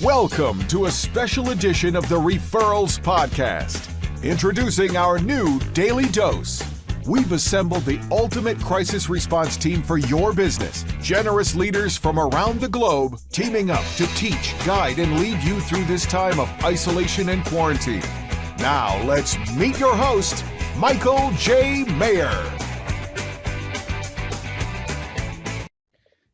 Welcome to a special edition of the Referrals podcast. Introducing our new Daily Dose. We've assembled the ultimate crisis response team for your business. Generous leaders from around the globe teaming up to teach, guide, and lead you through this time of isolation and quarantine. Now let's meet your host, Michael J. Maher.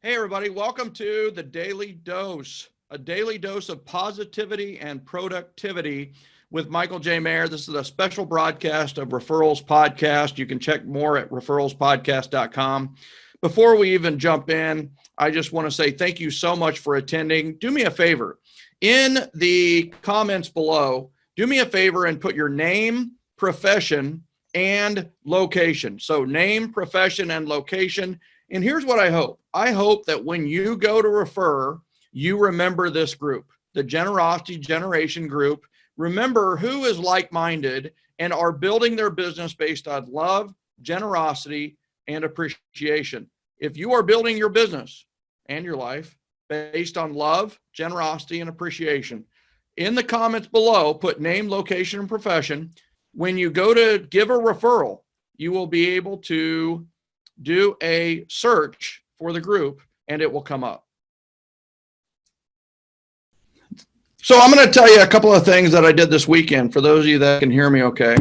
Hey everybody, welcome to the Daily Dose, a daily dose of positivity and productivity with Michael J. Maher. This is a special broadcast of Referrals Podcast. You can check more at referralspodcast.com. Before we even jump in, I just want to say thank you so much for attending. Do me a favor. In the comments below, do me a favor and put your name, profession, and location. So name, profession, and location. And here's what I hope. I hope that when you go to refer, you remember this group, the Generosity Generation group. Remember who is like-minded and are building their business based on love, generosity, and appreciation. If you are building your business and your life based on love, generosity, and appreciation, in the comments below, put name, location, and profession. When you go to give a referral, you will be able to do a search for the group and it will come up. So I'm going to tell you a couple of things that I did this weekend for those of you that can hear me okay.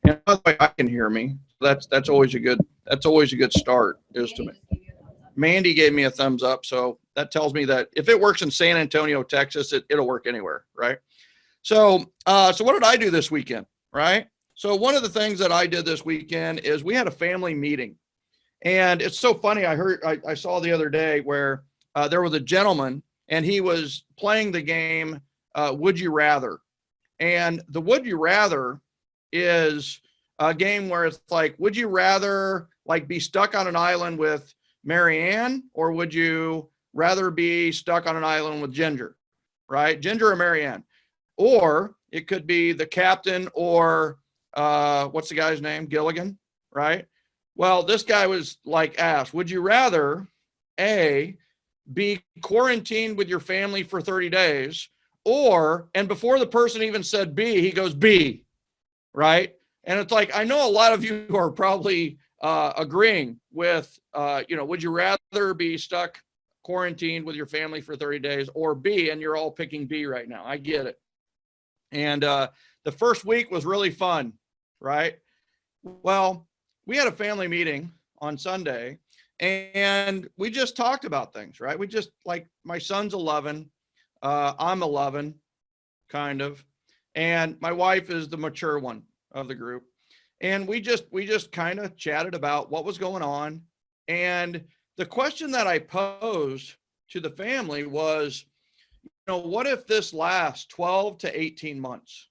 And by the way, I can hear me. That's always a good start is to me. Mandy gave me a thumbs up, so that tells me that if it works in San Antonio, Texas, it'll work anywhere, right? So what did I do this weekend, right? So one of the things that I did this weekend is we had a family meeting. And it's so funny. I saw the other day where there was a gentleman and he was playing the game, Would You Rather? And the Would You Rather is a game where it's like, would you rather like be stuck on an island with Marianne, or would you rather be stuck on an island with Ginger, right? Ginger or Marianne. Or it could be the captain or what's the guy's name? Gilligan, right? Well, this guy was like asked, would you rather A, be quarantined with your family for 30 days, or, and before the person even said B, he goes B, right? And it's like, I know a lot of you are probably agreeing with, would you rather be stuck quarantined with your family for 30 days or B, and you're all picking B right now. I get it. And the first week was really fun, right? Well, we had a family meeting on Sunday and we just talked about things, right? We just like, my son's 11, I'm 11, kind of, and my wife is the mature one of the group. And we just kind of chatted about what was going on. And the question that I posed to the family was, what if this lasts 12 to 18 months?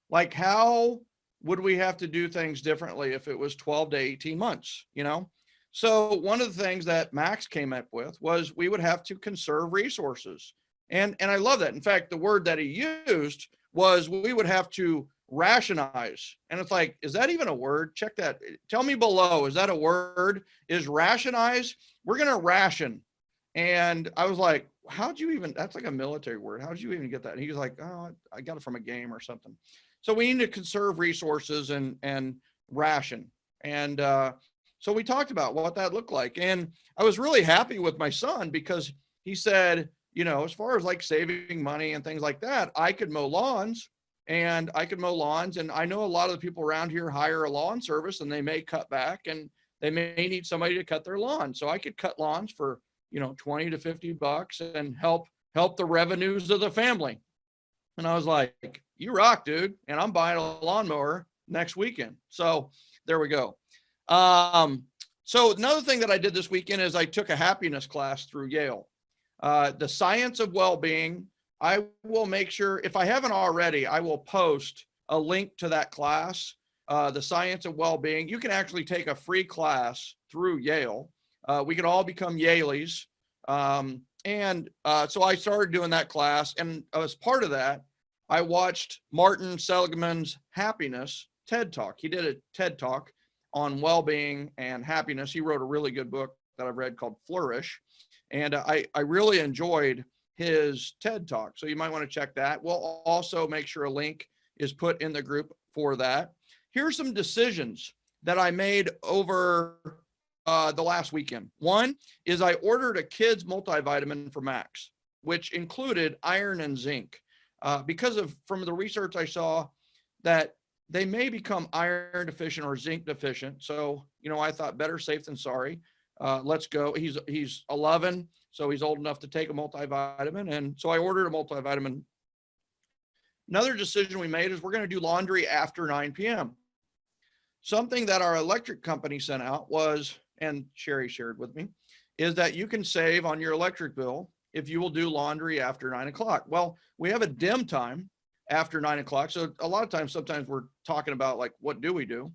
Like, how would we have to do things differently if it was 12 to 18 months, So one of the things that Max came up with was we would have to conserve resources. And I love that. In fact, the word that he used was we would have to rationize. And it's like, is that even a word? Check that. Tell me below. Is that a word? Is rationize? We're going to ration. And I was like, how'd you even, that's like a military word. How'd you even get that? And he was like, oh, I got it from a game or something. So we need to conserve resources and ration. And so we talked about what that looked like. And I was really happy with my son because he said, as far as like saving money and things like that, I could mow lawns. And I know a lot of the people around here hire a lawn service and they may cut back and they may need somebody to cut their lawn. So I could cut lawns for, 20 to 50 bucks and help the revenues of the family. And I was like, you rock, dude. And I'm buying a lawnmower next weekend. So there we go. So another thing that I did this weekend is I took a happiness class through Yale. The Science of Well-Being. I will make sure, if I haven't already, I will post a link to that class, the Science of Well-Being. You can actually take a free class through Yale. We can all become Yaleys. So I started doing that class. And as part of that, I watched Martin Seligman's Happiness TED Talk. He did a TED Talk on well-being and happiness. He wrote a really good book that I've read called Flourish. And I really enjoyed his TED Talk. So you might want to check that. We'll also make sure a link is put in the group for that. Here's some decisions that I made over the last weekend. One is I ordered a kid's multivitamin for Max, which included iron and zinc. From the research I saw that they may become iron deficient or zinc deficient. So, I thought better safe than sorry. Let's go. He's 11, so he's old enough to take a multivitamin. And so I ordered a multivitamin. Another decision we made is we're going to do laundry after 9 p.m. Something that our electric company sent out was, and Sherry shared with me, is that you can save on your electric bill if you will do laundry after 9 o'clock. Well, we have a dim time after 9 o'clock. So a lot of times, sometimes we're talking about like, what do we do?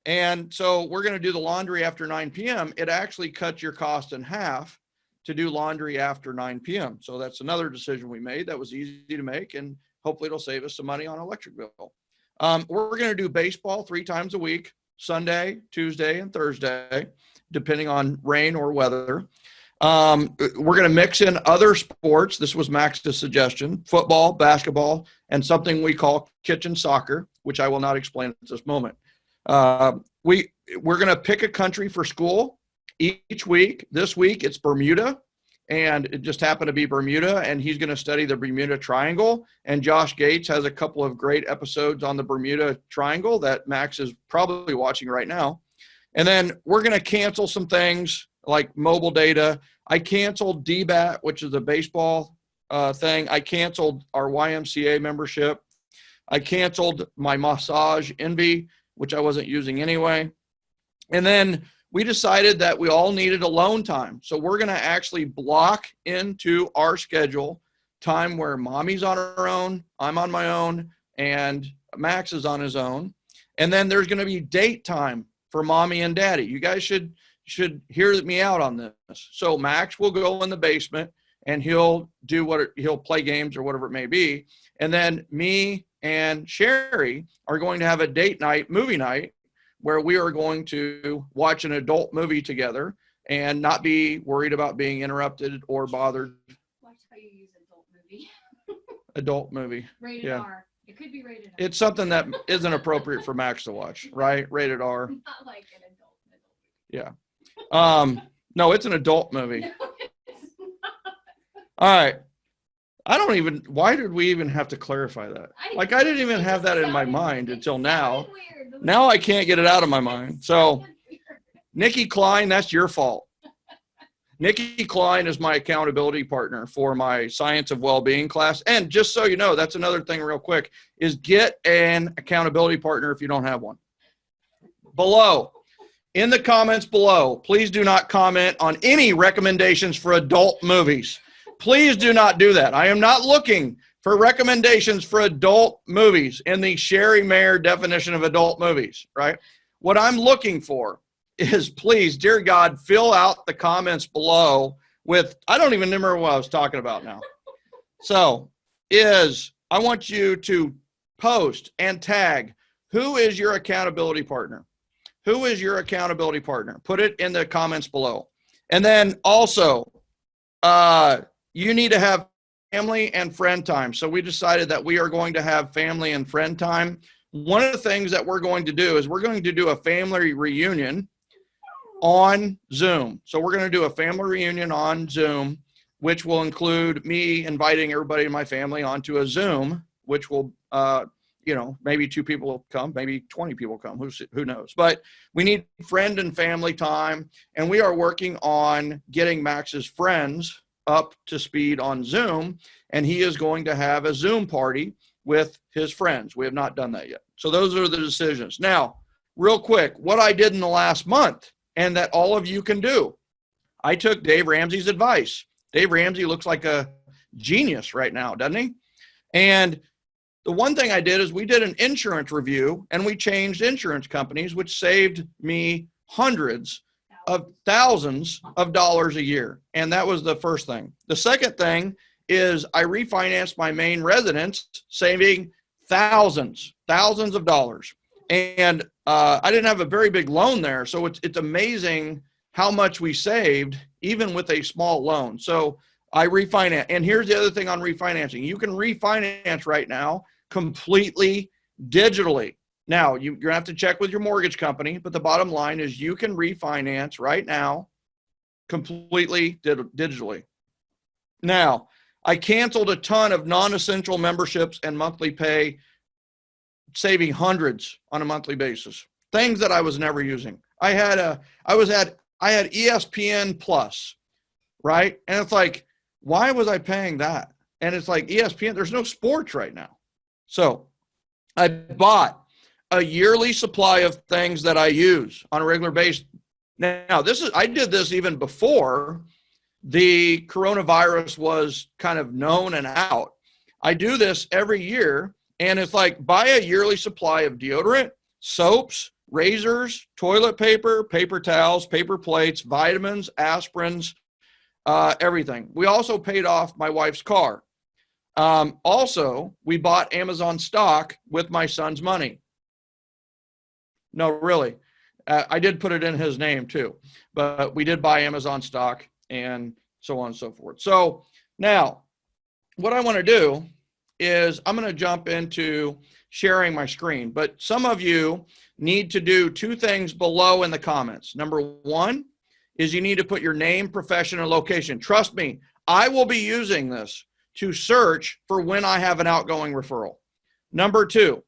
And so we're going to do the laundry after 9 p.m. It actually cuts your cost in half to do laundry after 9 p.m. So that's another decision we made that was easy to make, and hopefully it'll save us some money on electric bill. We're going to do baseball 3 times a week, Sunday, Tuesday, and Thursday, depending on rain or weather. We're going to mix in other sports. This was Max's suggestion: football, basketball, and something we call kitchen soccer, which I will not explain at this moment. We're going to pick a country for school each week. This week it's Bermuda, and it just happened to be Bermuda, and he's going to study the Bermuda Triangle. And Josh Gates has a couple of great episodes on the Bermuda Triangle that Max is probably watching right now. And then we're going to cancel some things like mobile data. I canceled DBAT, which is a baseball thing. I canceled our YMCA membership. I canceled my Massage Envy, which I wasn't using anyway. And then we decided that we all needed alone time. So we're going to actually block into our schedule time where mommy's on her own, I'm on my own, and Max is on his own. And then there's going to be date time for mommy and daddy. You guys should hear me out on this. So Max will go in the basement and he'll play games or whatever it may be. And then me and Sherry are going to have a date night, movie night, where we are going to watch an adult movie together and not be worried about being interrupted or bothered. Watch how you use adult movie. Adult movie. Rated R. It could be rated R. It's something that isn't appropriate for Max to watch, right? Rated R. Not like an adult movie. Yeah. No, it's an adult movie. No, it's not. All right. Why did we even have to clarify that? I didn't even have that in my mind until now. Now I can't get it out of my mind. So, Nikki Klein, that's your fault. Nikki Klein is my accountability partner for my Science of Wellbeing class. And just so you know, that's another thing real quick, is get an accountability partner if you don't have one. Below, in the comments below, please do not comment on any recommendations for adult movies. Please do not do that. I am not looking for recommendations for adult movies in the Sherry Maher definition of adult movies, right? What I'm looking for is, please, dear God, fill out the comments below with, I don't even remember what I was talking about now. So I want you to post and tag, who is your accountability partner? Who is your accountability partner? Put it in the comments below. And then also, you need to have family and friend time. So we decided that we are going to have family and friend time. One of the things that we're going to do is we're going to do a family reunion on Zoom. So we're going to do a family reunion on Zoom, which will include me inviting everybody in my family onto a Zoom, which will, maybe 2 people will come, maybe 20 people come, who knows. But we need friend and family time, and we are working on getting Max's friends up to speed on Zoom, and he is going to have a Zoom party with his friends. We have not done that yet. So those are the decisions. Now, real quick, what I did in the last month, and that all of you can do. I took Dave Ramsey's advice. Dave Ramsey looks like a genius right now, doesn't he? And the one thing I did is we did an insurance review, and we changed insurance companies, which saved me hundreds of thousands of dollars a year. And that was the first thing. The second thing is I refinanced my main residence, saving thousands of dollars. And I didn't have a very big loan there. So it's amazing how much we saved, even with a small loan. So I refinance. And here's the other thing on refinancing. You can refinance right now completely digitally. Now, you're going to have to check with your mortgage company, but the bottom line is you can refinance right now completely digitally. Now, I canceled a ton of non-essential memberships and monthly pay, saving hundreds on a monthly basis. Things that I was never using. I had ESPN Plus, right? And it's like, why was I paying that? And it's like ESPN, there's no sports right now. So I bought a yearly supply of things that I use on a regular basis. Now, I did this even before the coronavirus was kind of known and out. I do this every year, and it's like buy a yearly supply of deodorant, soaps, razors, toilet paper, paper towels, paper plates, vitamins, aspirins, everything. We also paid off my wife's car. Also, we bought Amazon stock with my son's money. No, really. I did put it in his name too, but we did buy Amazon stock and so on and so forth. So now what I want to do is I'm going to jump into sharing my screen, but some of you need to do two things below in the comments. Number one is you need to put your name, profession, and location. Trust me, I will be using this to search for when I have an outgoing referral. Number two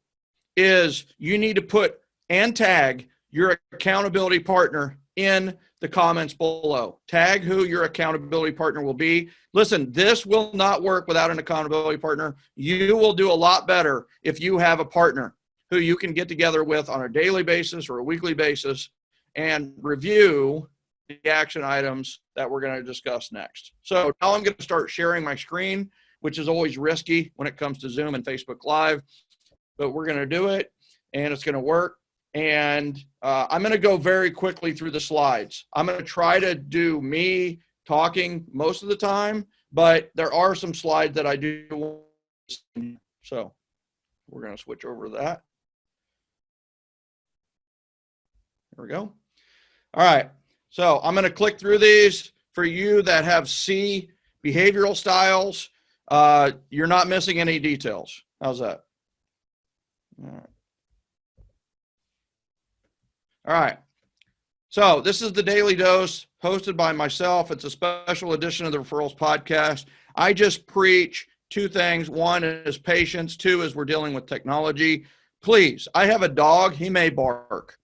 is you need to put and tag your accountability partner in the comments below. Tag who your accountability partner will be. Listen, this will not work without an accountability partner. You will do a lot better if you have a partner who you can get together with on a daily basis or a weekly basis and review the action items that we're going to discuss next. So now I'm going to start sharing my screen, which is always risky when it comes to Zoom and Facebook Live, but we're going to do it and it's going to work. And I'm going to go very quickly through the slides. I'm going to try to do me talking most of the time, but there are some slides that I do. So we're going to switch over to that. There we go. All right. So I'm going to click through these. For you that have C behavioral styles, you're not missing any details. How's that? All right. All right. So this is the Daily Dose hosted by myself. It's a special edition of the Referrals podcast. I just preach two things. One is patience. Two is we're dealing with technology. Please, I have a dog. He may bark.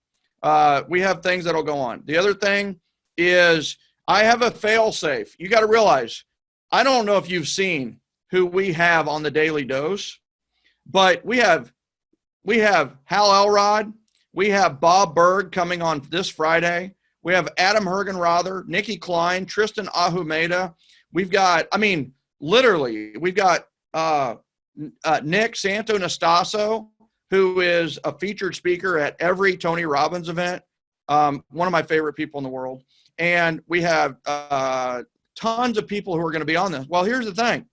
We have things that'll go on. The other thing is I have a fail safe. You got to realize, I don't know if you've seen who we have on the Daily Dose, but we have Hal Elrod. We have Bob Berg coming on this Friday. We have Adam Hergenrother, Nikki Klein, Tristan Ahumeda. We've got, literally, we've got Nick Santonastasso, who is a featured speaker at every Tony Robbins event. One of my favorite people in the world. And we have tons of people who are going to be on this. Well, here's the thing.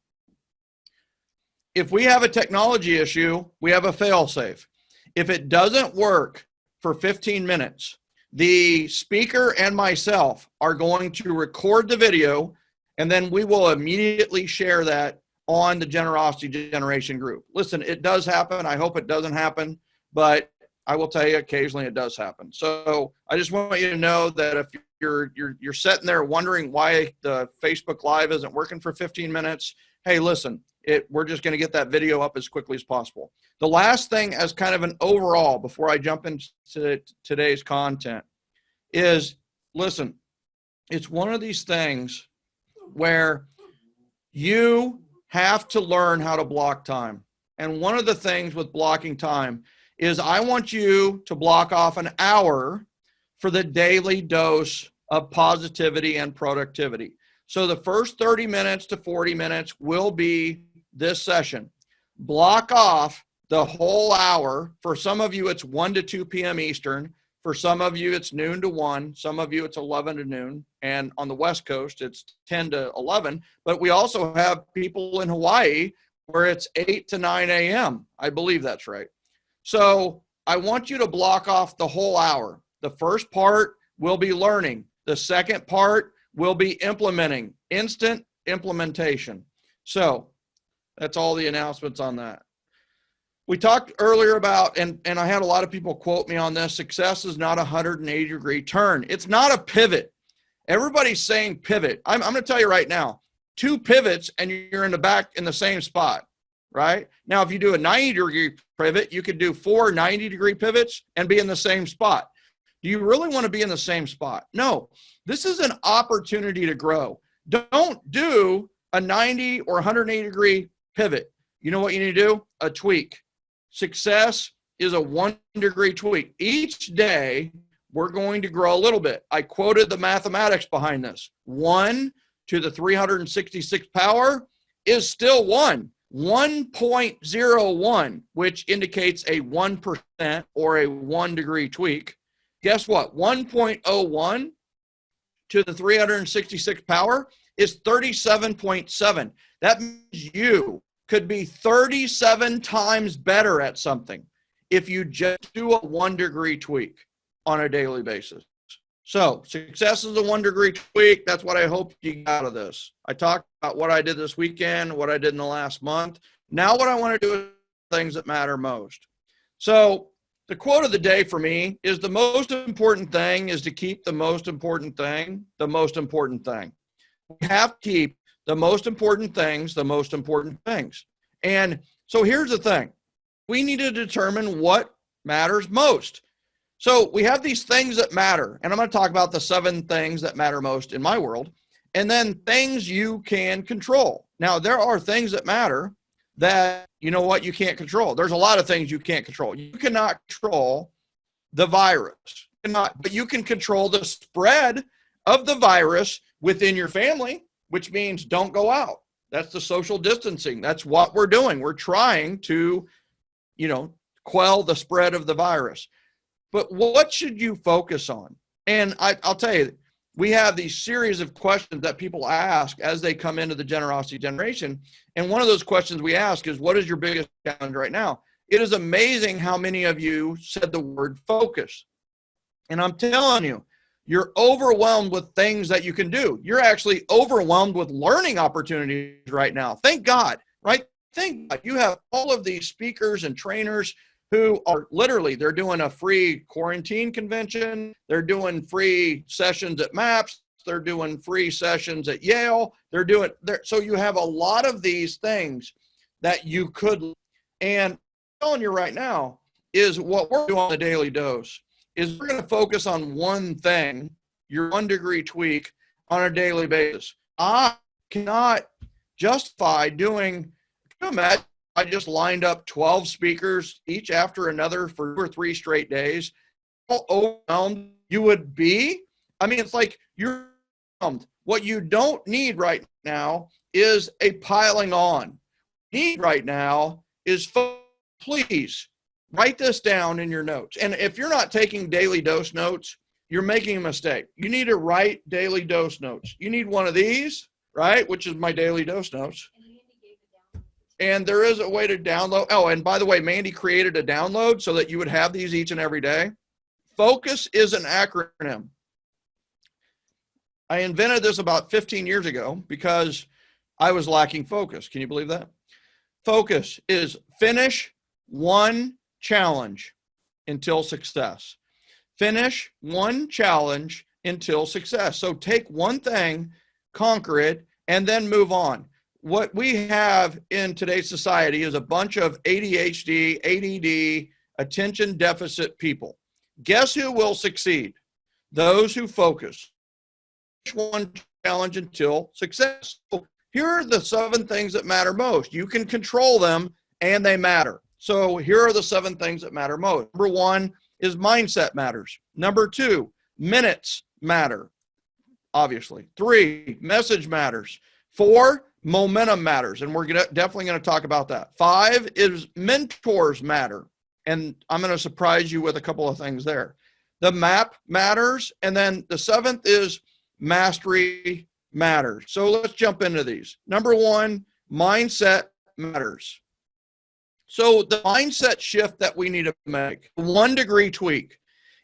If we have a technology issue, we have a fail-safe. If it doesn't work for 15 minutes, the speaker and myself are going to record the video, and then we will immediately share that on the Generosity Generation group. Listen, it does happen. I hope it doesn't happen, but I will tell you occasionally it does happen. So I just want you to know that if you're sitting there wondering why the Facebook Live isn't working for 15 minutes, hey, listen, we're just going to get that video up as quickly as possible. The last thing as kind of an overall before I jump into today's content is, listen, it's one of these things where you have to learn how to block time. And one of the things with blocking time is I want you to block off an hour for the daily dose of positivity and productivity. So the first 30 minutes to 40 minutes will be this session. Block off the whole hour. For some of you, it's 1 to 2 p.m. Eastern. For some of you, it's noon to 1. Some of you, it's 11 to noon. And on the West Coast, it's 10 to 11. But we also have people in Hawaii where it's 8 to 9 a.m. I believe that's right. So I want you to block off the whole hour. The first part will be learning. The second part will be implementing instant implementation. So that's all the announcements on that. We talked earlier about, and I had a lot of people quote me on this, success is not a 180-degree turn. It's not a pivot. Everybody's saying pivot. I'm going to tell you right now, 2 pivots and you're in the same spot, right? Now, if you do a 90-degree pivot, you could do 4 90-degree pivots and be in the same spot. Do you really want to be in the same spot? No, this is an opportunity to grow. Don't do a 90 or 180-degree pivot. You know what you need to do? A tweak. Success is a 1-degree tweak. Each day, we're going to grow a little bit. I quoted the mathematics behind this. 1 to the 366th power is still 1. 1.01, which indicates a 1% or a 1-degree tweak. Guess what? 1.01 to the 366th power is 37.7. That means you could be 37 times better at something if you just do a 1-degree tweak on a daily basis. So success is a 1-degree tweak. That's what I hope you got out of this. I talked about what I did this weekend, what I did in the last month. Now what I want to do is things that matter most. So the quote of the day for me is the most important thing is to keep the most important thing the most important thing. We have to keep the most important things the most important things. And so here's the thing. We need to determine what matters most. So we have these things that matter, and I'm going to talk about the 7 things that matter most in my world, and then things you can control. Now, there are things that matter that, you know what, you can't control. There's a lot of things you can't control. You cannot control the virus, but you can control the spread of the virus within your family, which means don't go out. That's the social distancing. That's what we're doing. We're trying to, quell the spread of the virus. But what should you focus on? And I'll tell you, we have these series of questions that people ask as they come into the generosity generation. And one of those questions we ask is, what is your biggest challenge right now? It is amazing how many of you said the word focus. And I'm telling you, you're overwhelmed with things that you can do. You're actually overwhelmed with learning opportunities right now. Thank God, right? Thank God you have all of these speakers and trainers who are literally, they're doing a free quarantine convention. They're doing free sessions at MAPS. They're doing free sessions at Yale. So you have a lot of these things that you could, and I'm telling you right now is what we're doing on the Daily Dose is we're going to focus on one thing, your 1-degree tweak on a daily basis. I cannot justify doing, can you imagine I just lined up 12 speakers, each after another for 2 or 3 straight days. How overwhelmed you would be? I mean, it's like you're overwhelmed. What you don't need right now is a piling on. What you need right now is, please write this down in your notes. And if you're not taking Daily Dose notes, you're making a mistake. You need to write Daily Dose notes. You need one of these, right, which is my Daily Dose notes. And there is a way to download. Oh, and by the way, Mandy created a download so that you would have these each and every day. Focus is an acronym. I invented this about 15 years ago because I was lacking focus. Can you believe that? Focus is finish one challenge until success. Finish one challenge until success. So take one thing, conquer it, and then move on. What we have in today's society is a bunch of ADHD, ADD, attention deficit people. Guess who will succeed? Those who focus. One challenge until success. So here are the 7 things that matter most. You can control them and they matter. So here are the 7 things that matter most. Number 1 is mindset matters. Number 2, minutes matter, obviously. 3, message matters. 4, momentum matters, and we're definitely going to talk about that. 5 is mentors matter, and I'm going to surprise you with a couple of things there. The map matters, and then the 7th is mastery matters. So let's jump into these. Number 1, mindset matters. So the mindset shift that we need to make, 1-degree tweak,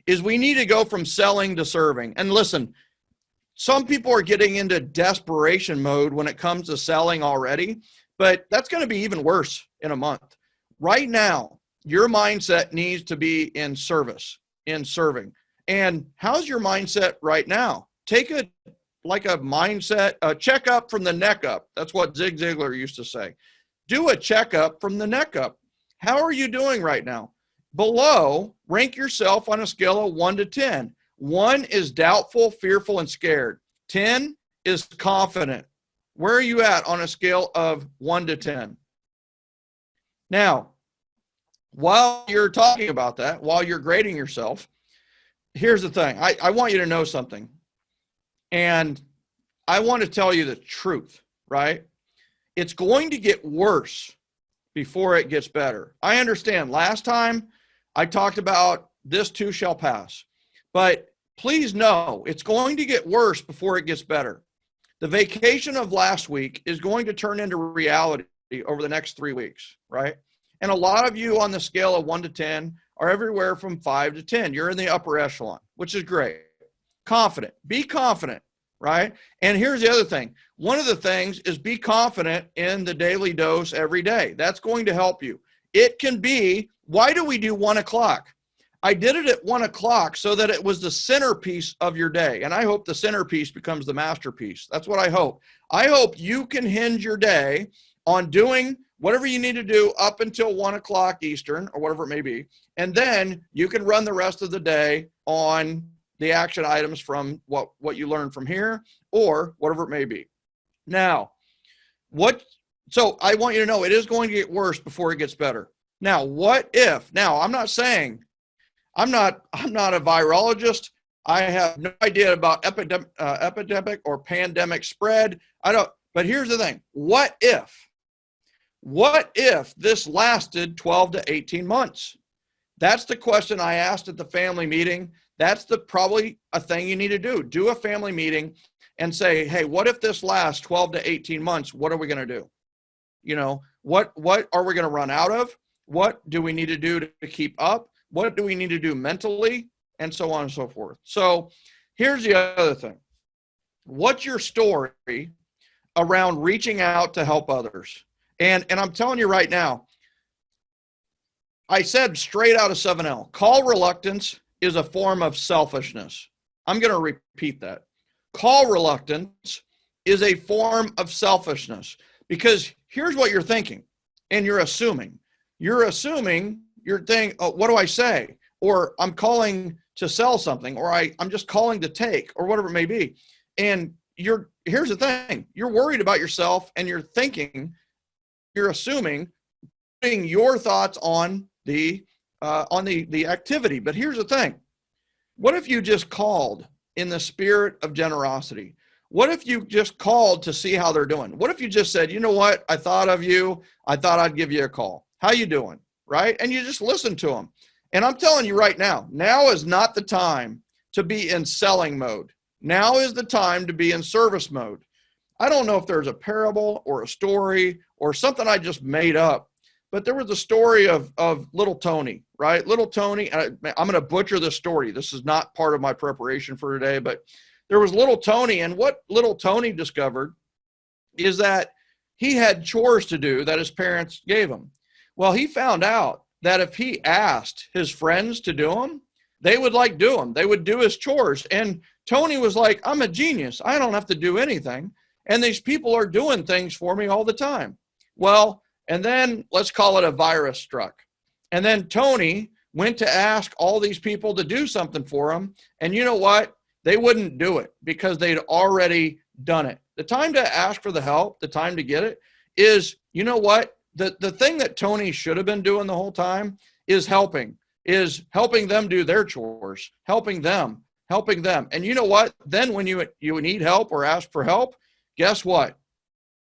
is we need to go from selling to serving. And listen, some people are getting into desperation mode when it comes to selling already, but that's going to be even worse in a month. Right now, your mindset needs to be in service, in serving. And how's your mindset right now? Take a mindset, a checkup from the neck up. That's what Zig Ziglar used to say. Do a checkup from the neck up. How are you doing right now? Below, rank yourself on a scale of 1 to 10. 1 is doubtful, fearful, and scared. 10 is confident. Where are you at on a scale of 1 to 10? Now, while you're talking about that, while you're grading yourself, here's the thing. I want you to know something. And I want to tell you the truth, right? It's going to get worse before it gets better. I understand last time I talked about this too shall pass, but please know it's going to get worse before it gets better. The vacation of last week is going to turn into reality over the next 3 weeks, right? And a lot of you on the scale of 1 to 10 are everywhere from 5 to 10. You're in the upper echelon, which is great. Confident. Be confident, right? And here's the other thing. One of the things is be confident in the daily dose every day. That's going to help you. It can be, why do we do 1 o'clock? I did it at 1 o'clock so that it was the centerpiece of your day. And I hope the centerpiece becomes the masterpiece. That's what I hope. I hope you can hinge your day on doing whatever you need to do up until 1 o'clock Eastern or whatever it may be. And then you can run the rest of the day on the action items from what you learned from here or whatever it may be. Now, so I want you to know it is going to get worse before it gets better. Now, what if? Now, I'm not saying, I'm not a virologist. I have no idea about epidemic or pandemic spread. But here's the thing. What if this lasted 12 to 18 months? That's the question I asked at the family meeting. That's probably a thing you need to do. Do a family meeting and say, hey, what if this lasts 12 to 18 months? What are we going to do? You know, what are we going to run out of? What do we need to do to keep up? What do we need to do mentally? And so on and so forth. So here's the other thing. What's your story around reaching out to help others? And I'm telling you right now, I said straight out of 7L, call reluctance is a form of selfishness. I'm going to repeat that. Call reluctance is a form of selfishness because here's what you're thinking and you're assuming. You're thinking, oh, what do I say? Or I'm calling to sell something, or I'm just calling to take, or whatever it may be. And here's the thing. You're worried about yourself and you're thinking, you're assuming, putting your thoughts on the activity. But here's the thing. What if you just called in the spirit of generosity? What if you just called to see how they're doing? What if you just said, you know what? I thought of you. I thought I'd give you a call. How you doing? Right? And you just listen to them. And I'm telling you right now is not the time to be in selling mode. Now is the time to be in service mode. I don't know if there's a parable or a story or something I just made up, but there was a story of little Tony, right? Little Tony, and I'm going to butcher this story. This is not part of my preparation for today, but there was little Tony, and what little Tony discovered is that he had chores to do that his parents gave him. Well, he found out that if he asked his friends to do them, they would do them. They would do his chores. And Tony was like, I'm a genius. I don't have to do anything. And these people are doing things for me all the time. Well, and then let's call it a virus struck. And then Tony went to ask all these people to do something for him. And you know what? They wouldn't do it because they'd already done it. The time to ask for the help, the time to get it is, you know what? The thing that Tony should have been doing the whole time is helping them do their chores, helping them. And you know what? Then when you need help or ask for help, guess what?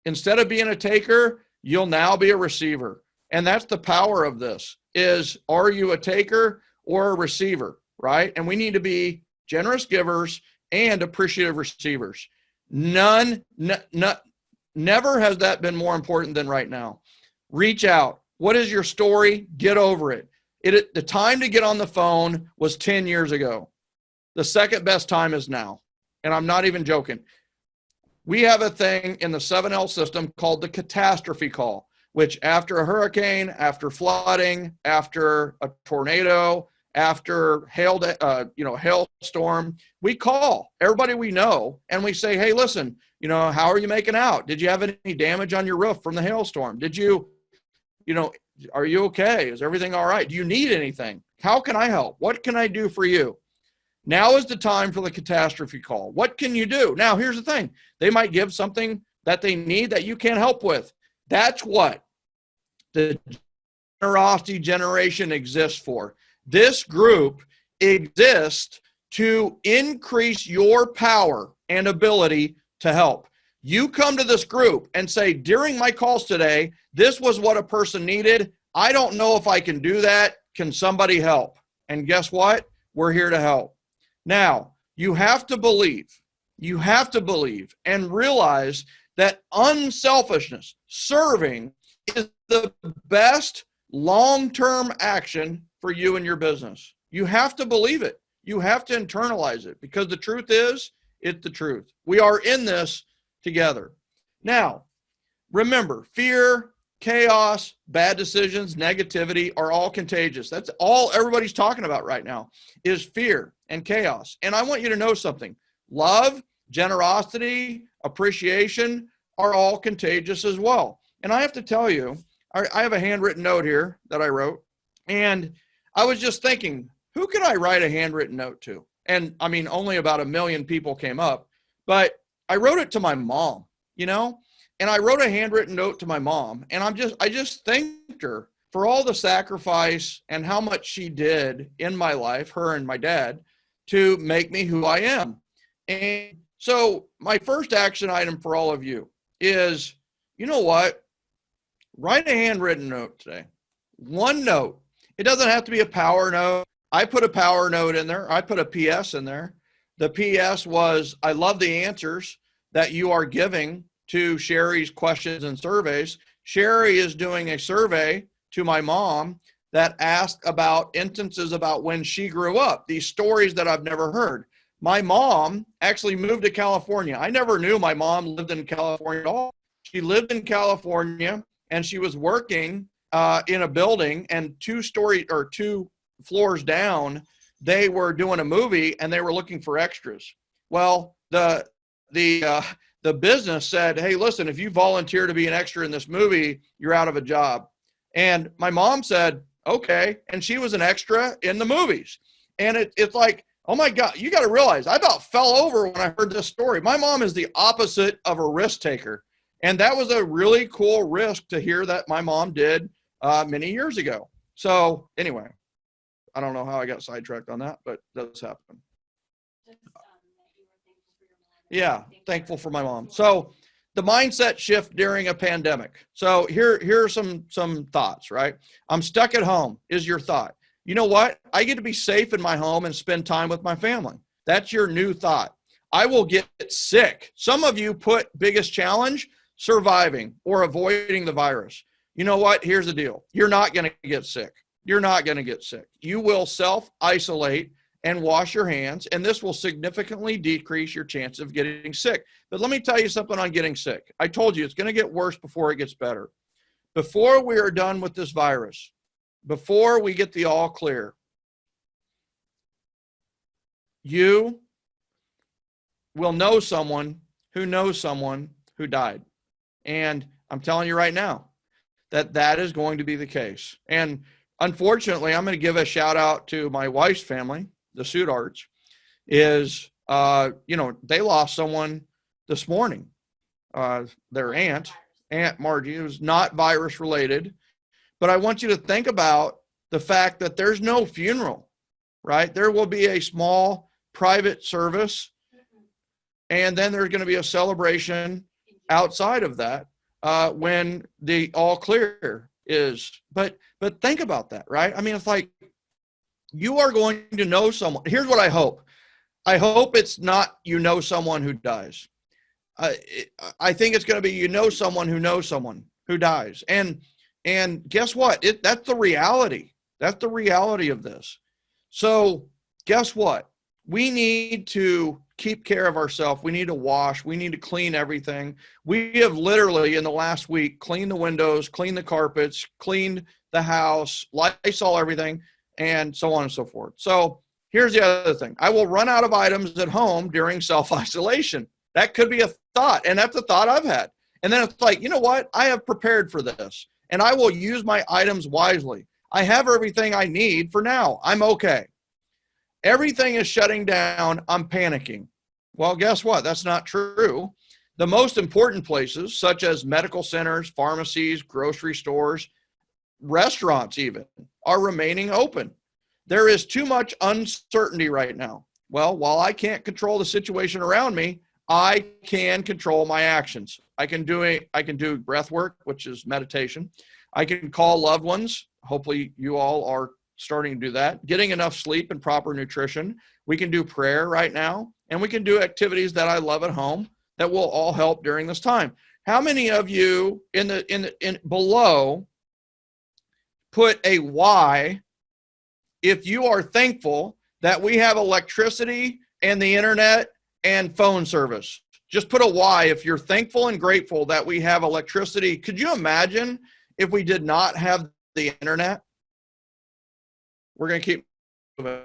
Instead of being a taker, you'll now be a receiver. And that's the power of this is, are you a taker or a receiver, right? And we need to be generous givers and appreciative receivers. Never has that been more important than right now. Reach out. What is your story? Get over it. The time to get on the phone was 10 years ago. The second best time is now. And I'm not even joking. We have a thing in the 7L system called the catastrophe call, which after a hurricane, after flooding, after a tornado, after hailstorm, we call everybody we know and we say, hey, listen, how are you making out? Did you have any damage on your roof from the hailstorm? Did you, are you okay? Is everything all right? Do you need anything? How can I help? What can I do for you? Now is the time for the catastrophe call. What can you do? Now, here's the thing. They might give something that they need that you can't help with. That's what the generosity generation exists for. This group exists to increase your power and ability to help. You come to this group and say, during my calls today, this was what a person needed. I don't know if I can do that. Can somebody help? And guess what? We're here to help. Now, you have to believe and realize that unselfishness, serving, is the best long-term action for you and your business. You have to believe it. You have to internalize it, because the truth is, it's the truth. We are in this together. Now, remember, fear, chaos, bad decisions, negativity are all contagious. That's all everybody's talking about right now is fear and chaos. And I want you to know something. Love, generosity, appreciation are all contagious as well. And I have to tell you, I have a handwritten note here that I wrote, and I was just thinking, who could I write a handwritten note to? And I mean, only about 1 million people came up, but I wrote it to my mom, and I wrote a handwritten note to my mom, and I just thanked her for all the sacrifice and how much she did in my life, her and my dad, to make me who I am. And so my first action item for all of you is, you know what? Write a handwritten note today. One note. It doesn't have to be a power note. I put a power note in there. I put a PS in there. The PS was, I love the answers that you are giving to Sherry's questions and surveys. Sherry is doing a survey to my mom that asked about instances about when she grew up, these stories that I've never heard. My mom actually moved to California. I never knew my mom lived in California at all. She lived in California and she was working in a building, and 2 floors down, they were doing a movie and they were looking for extras. Well, the business said, hey, listen, if you volunteer to be an extra in this movie, you're out of a job. And my mom said, okay. And she was an extra in the movies. And it's like, oh my God, you got to realize I about fell over when I heard this story. My mom is the opposite of a risk taker. And that was a really cool risk to hear that my mom did many years ago. So anyway, I don't know how I got sidetracked on that, but that's happened. Yeah, thankful for my mom. So the mindset shift during a pandemic. So here are some thoughts, right? I'm stuck at home is your thought. You know what? I get to be safe in my home and spend time with my family. That's your new thought. I will get sick. Some of you put biggest challenge, surviving or avoiding the virus. You know what? Here's the deal. You're not going to get sick. You're not going to get sick. You will self-isolate and wash your hands, and this will significantly decrease your chance of getting sick. But let me tell you something on getting sick. I told you it's going to get worse before it gets better. Before we are done with this virus, before we get the all clear, you will know someone who knows someone who died. And I'm telling you right now that is going to be the case. And unfortunately, I'm going to give a shout out to my wife's family, the Sudarts, is, they lost someone this morning, their Aunt Margie. It was not virus related, but I want you to think about the fact that there's no funeral, right? There will be a small private service, and then there's going to be a celebration outside of that when the all clear is. But think about that, right? I mean, it's like you are going to know someone. Here's what I hope. I hope it's not someone who dies. I think it's going to be someone who knows someone who dies. And guess what? That's the reality. That's the reality of this. So guess what? We need to keep care of ourselves. We need to wash. We need to clean everything. We have literally in the last week cleaned the windows, cleaned the carpets, cleaned the house, Lysol everything, and so on and so forth. So here's the other thing. I will run out of items at home during self-isolation. That could be a thought, and that's a thought I've had. And then it's like, you know what? I have prepared for this, and I will use my items wisely. I have everything I need for now. I'm okay. Everything is shutting down. I'm panicking. Well, guess what? That's not true. The most important places, such as medical centers, pharmacies, grocery stores, restaurants even, are remaining open. There is too much uncertainty right now. Well, while I can't control the situation around me, I can control my actions. I can do breath work, which is meditation. I can call loved ones. Hopefully you all are starting to do that. Getting enough sleep and proper nutrition. We can do prayer right now, and we can do activities that I love at home that will all help during this time. How many of you in below put a Y if you are thankful that we have electricity and the internet and phone service? Just put a Y if you're thankful and grateful that we have electricity. Could you imagine if we did not have the internet? We're going to keep moving.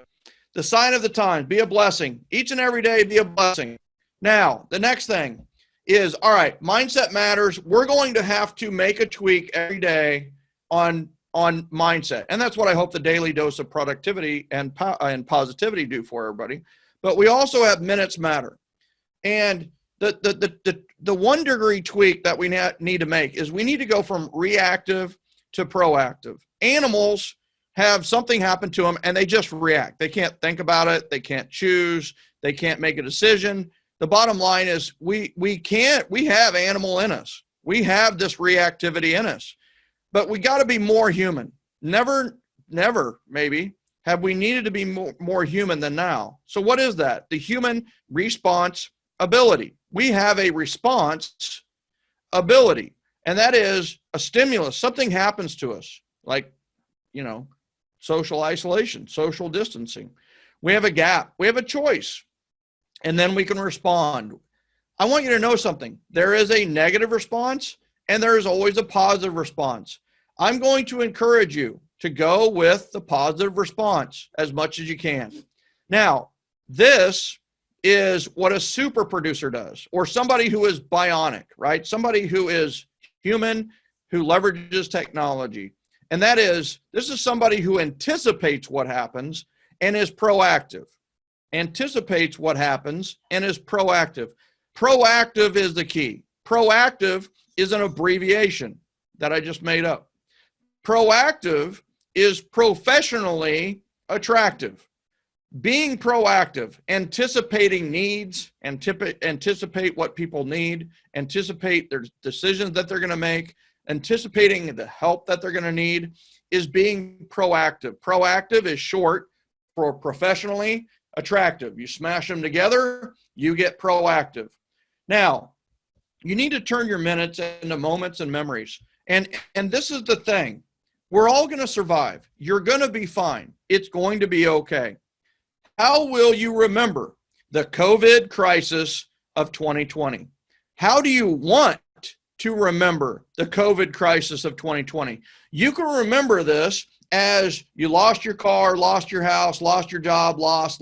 The sign of the times, be a blessing. Each and every day, be a blessing. Now, the next thing is, all right, mindset matters. We're going to have to make a tweak every day on mindset. And that's what I hope the daily dose of productivity and positivity do for everybody. But we also have minutes matter. And the 1 degree tweak that we need to make is we need to go from reactive to proactive. Animals have something happen to them and they just react. They can't think about it. They can't choose. They can't make a decision. The bottom line is we have animal in us. We have this reactivity in us, but we got to be more human. Never, maybe have we needed to be more human than now. So what is that? The human response ability. We have a response ability, and that is a stimulus. Something happens to us, like, social isolation, social distancing. We have a gap. We have a choice, and then we can respond. I want you to know something. There is a negative response, and there is always a positive response. I'm going to encourage you to go with the positive response as much as you can. Now, this is what a super producer does, or somebody who is bionic, right? Somebody who is human, who leverages technology. And that is, this is somebody who anticipates what happens and is proactive. Anticipates what happens and is proactive. Proactive is the key. Proactive is an abbreviation that I just made up. Proactive is professionally attractive. Being proactive, anticipating needs, anticipate what people need, anticipate their decisions that they're going to make, anticipating the help that they're going to need, is being proactive. Proactive is short for professionally attractive. You smash them together, you get proactive. Now, you need to turn your minutes into moments and memories. And this is the thing. We're all going to survive. You're going to be fine. It's going to be okay. How will you remember the COVID crisis of 2020? How do you want to remember the COVID crisis of 2020? You can remember this as you lost your car, lost your house, lost your job, lost.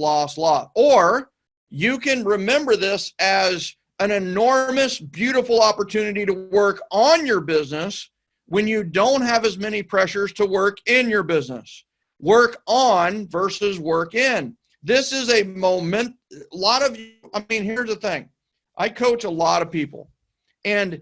Or you can remember this as an enormous, beautiful opportunity to work on your business when you don't have as many pressures to work in your business. Work on versus work in. This is a moment. A lot of you, here's the thing. I coach a lot of people, and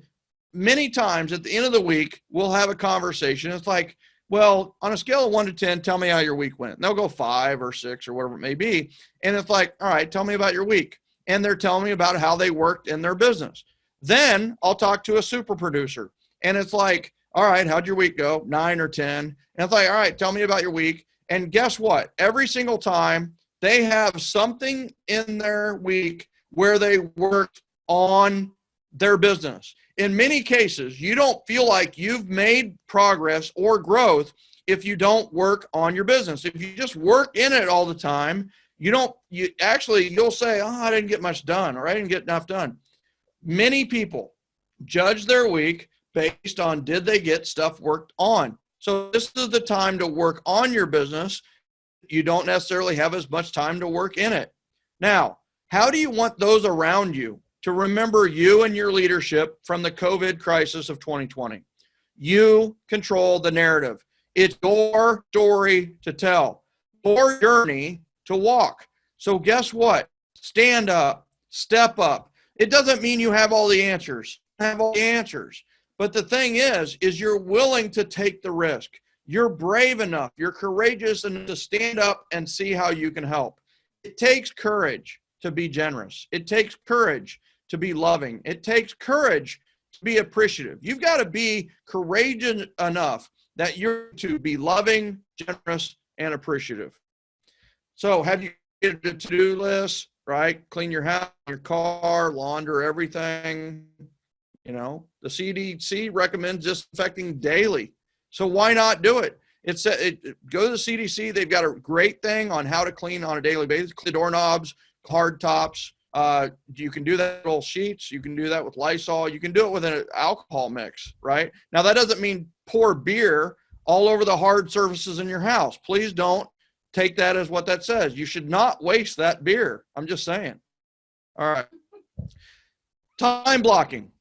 many times at the end of the week, we'll have a conversation. It's like, well, on a scale of 1 to 10, tell me how your week went. And they'll go 5 or 6 or whatever it may be. And it's like, all right, tell me about your week. And they're telling me about how they worked in their business. Then I'll talk to a super producer, and it's like, all right, how'd your week go? 9 or 10. And it's like, all right, tell me about your week. And guess what? Every single time they have something in their week where they worked on their business. In many cases, you don't feel like you've made progress or growth if you don't work on your business. If you just work in it all the time, You'll say, oh, I didn't get much done, or I didn't get enough done. Many people judge their week based on did they get stuff worked on. So this is the time to work on your business. You don't necessarily have as much time to work in it. Now, how do you want those around you to remember you and your leadership from the COVID crisis of 2020? You control the narrative. It's your story to tell, your journey to walk. So guess what? Stand up, step up. It doesn't mean you have all the answers. But the thing is you're willing to take the risk. You're brave enough. You're courageous enough to stand up and see how you can help. It takes courage to be generous. It takes courage to be loving. It takes courage to be appreciative. You've got to be courageous enough that you're to be loving, generous, and appreciative. So have you get a to-do list, right? Clean your house, your car, launder everything. You know, the CDC recommends disinfecting daily. So why not do it? Go to the CDC. They've got a great thing on how to clean on a daily basis. Clean the doorknobs, hard tops. You can do that with little sheets. You can do that with Lysol. You can do it with an alcohol mix, right? Now, that doesn't mean pour beer all over the hard surfaces in your house. Please don't take that as what that says. You should not waste that beer. I'm just saying. All right. Time blocking.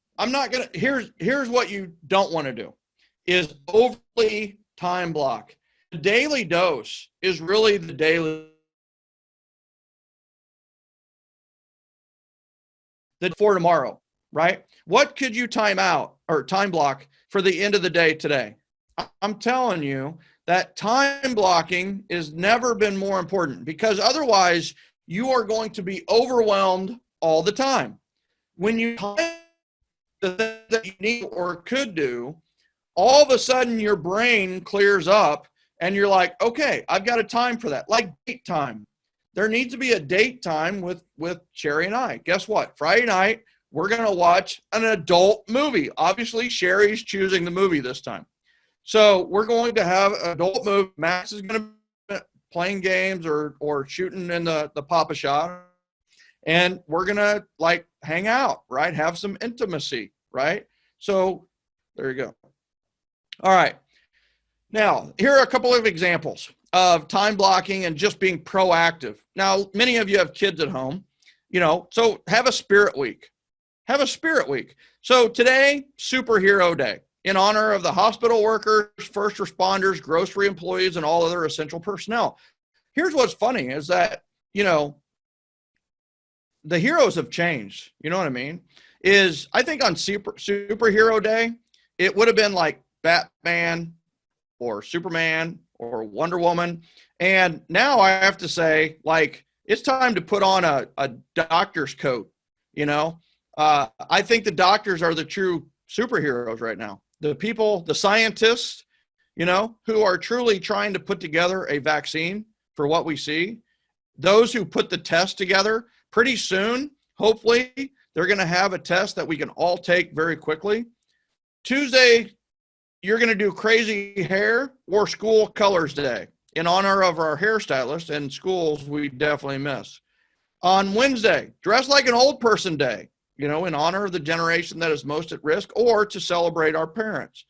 Here's what you don't want to do is overly time block. The daily dose is really the daily for tomorrow, right? What could you time out or time block for the end of the day today? I'm telling you that time blocking has never been more important, because otherwise you are going to be overwhelmed all the time. When you time the thing that you need or could do, all of a sudden your brain clears up and you're like, okay, I've got a time for that. Like date time. There needs to be a date time with Sherry and I. Guess what? Friday night, we're going to watch an adult movie. Obviously, Sherry's choosing the movie this time. So we're going to have an adult movie. Max is going to be playing games or shooting in the Papa Shot. And we're going to like hang out, right? Have some intimacy, right? So there you go. All right. Now, here are a couple of examples of time blocking and just being proactive. Now, many of you have kids at home, so have a spirit week. Have a spirit week. So today, Superhero Day, in honor of the hospital workers, first responders, grocery employees, and all other essential personnel. Here's what's funny is that, the heroes have changed. You know what I mean? I think on Superhero Day, it would have been like Batman or Superman or Wonder Woman. And now I have to say, like, it's time to put on a doctor's coat. I think the doctors are the true superheroes right now. The people, the scientists, who are truly trying to put together a vaccine for what we see. Those who put the test together, pretty soon, hopefully, they're going to have a test that we can all take very quickly. Tuesday, you're going to do crazy hair or school colors day in honor of our hairstylist, and schools we definitely miss. On Wednesday, dress like an old person day, in honor of the generation that is most at risk or to celebrate our parents.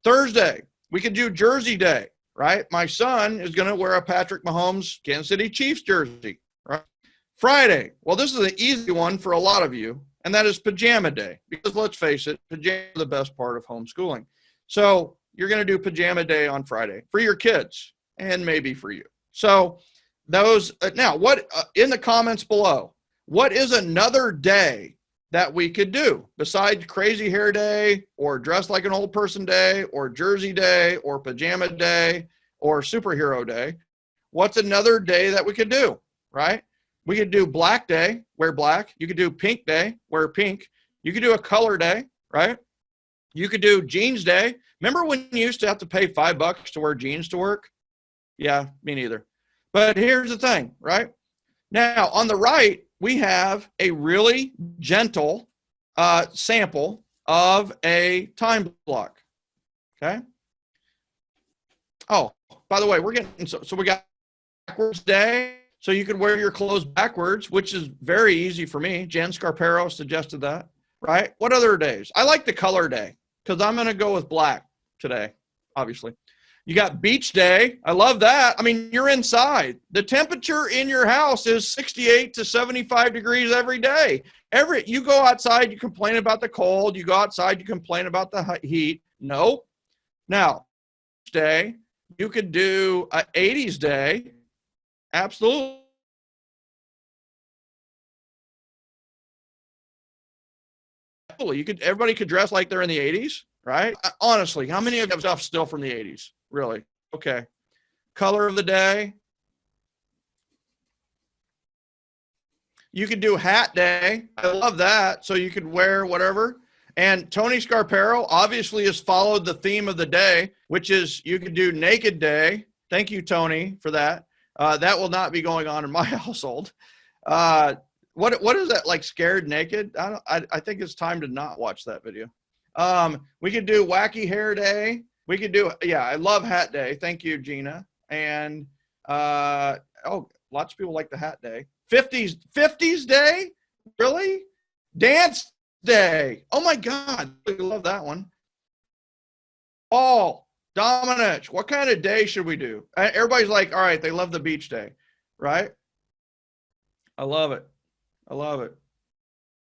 Thursday, we could do Jersey Day, right? My son is going to wear a Patrick Mahomes Kansas City Chiefs jersey, right? Friday, well, this is an easy one for a lot of you, and that is Pajama Day, because let's face it, pajama is the best part of homeschooling. So you're going to do Pajama Day on Friday for your kids and maybe for you. So those, now what, in the comments below, what is another day that we could do besides Crazy Hair Day or Dress Like an Old Person Day or Jersey Day or Pajama Day or Superhero Day? What's another day that we could do, right? We could do Black Day, wear black. You could do Pink Day, wear pink. You could do a color day, right? You could do Jeans Day. Remember when you used to have to pay $5 to wear jeans to work? Yeah, me neither. But here's the thing, right? Now, on the right, we have a really gentle sample of a time block, okay? Oh, by the way, we're getting, so we got backwards day. So you could wear your clothes backwards, which is very easy for me. Jen Scarpero suggested that, right? What other days? I like the color day because I'm going to go with black today, obviously. You got beach day. I love that. I mean, you're inside. The temperature in your house is 68 to 75 degrees every day. You go outside, you complain about the cold. You go outside, you complain about the heat. No. Now, beach day, you could do an 80s day. Absolutely. Everybody could dress like they're in the 80s, right? Honestly, how many of you have stuff still from the 80s? Really? Okay. Color of the day. You could do hat day. I love that. So you could wear whatever. And Tony Scarpero obviously has followed the theme of the day, which is you could do naked day. Thank you, Tony, for that. That will not be going on in my household. What is that, like scared naked? I think it's time to not watch that video. We could do wacky hair day. We could do, yeah, I love hat day. Thank you, Gina. And lots of people like the hat day. 50s day? Really? Dance day. Oh my God. I love that one. Dominic, what kind of day should we do? Everybody's like, all right, they love the beach day, right? I love it. I love it.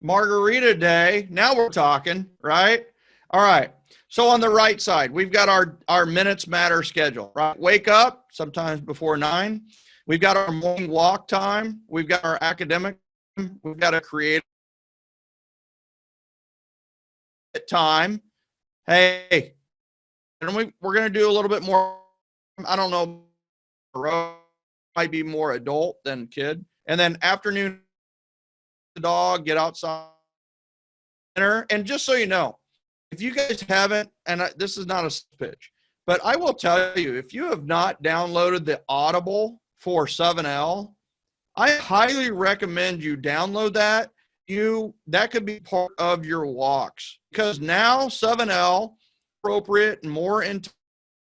Margarita day. Now we're talking, right? All right. So on the right side, we've got our minutes matter schedule, right? Wake up sometimes before 9. We've got our morning walk time. We've got our academic. We've got a creative time. Hey, and we're going to do a little bit more. I don't know. Might be more adult than kid. And then afternoon, the dog, get outside. And just so you know, if you guys haven't, and this is not a pitch, but I will tell you, if you have not downloaded the Audible for 7L, I highly recommend you download that. That could be part of your walks, because now 7L appropriate and more into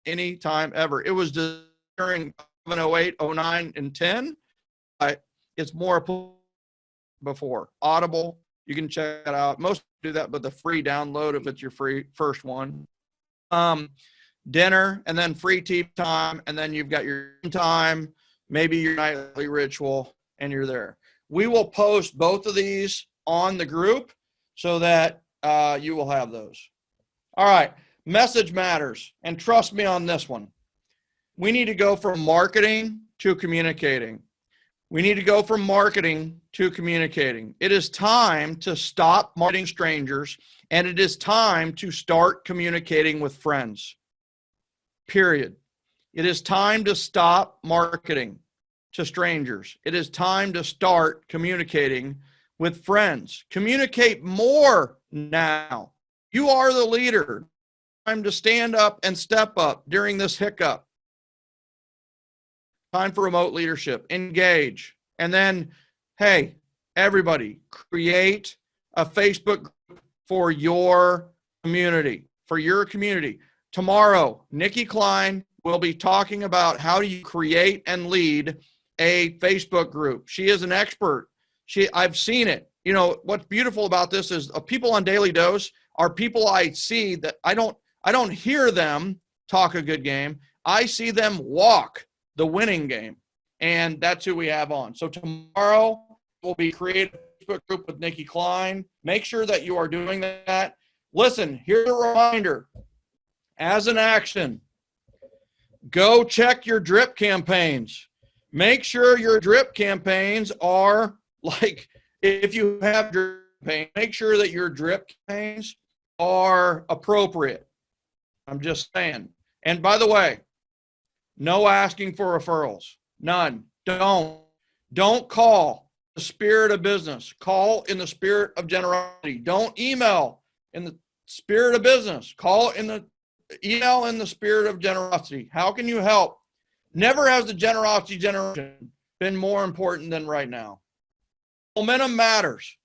any time ever. It was during 708, 09, and 10. It's more before Audible. You can check it out. Most do that, but the free download if it's your free first one. Dinner, and then free tea time, and then you've got your time, maybe your nightly ritual, and you're there. We will post both of these on the group so that you will have those. All right, message matters, and trust me on this one. We need to go from marketing to communicating. We need to go from marketing to communicating. It is time to stop marketing strangers, and it is time to start communicating with friends. Period. It is time to stop marketing to strangers. It is time to start communicating with friends. Communicate more now. You are the leader. Time to stand up and step up during this hiccup. Time for remote leadership. Engage. And then, hey, everybody, create a Facebook group for your community. For your community. Tomorrow, Nikki Klein will be talking about how do you create and lead a Facebook group. She is an expert. I've seen it. You know, what's beautiful about this is people on Daily Dose are people I see that I don't hear them talk a good game. I see them walk the winning game. And that's who we have on. So tomorrow we'll be creating a Facebook group with Nikki Klein. Make sure that you are doing that. Listen, here's a reminder. As an action, go check your drip campaigns. Make sure your drip campaigns are like, if you have drip campaign, make sure that your drip campaigns are appropriate. I'm just saying. And by the way, no asking for referrals. None. Don't call the spirit of business. Call in the spirit of generosity. Don't email in the spirit of business. Call in the email in the spirit of generosity. How can you help? Never has the generosity generation been more important than right now. Momentum matters.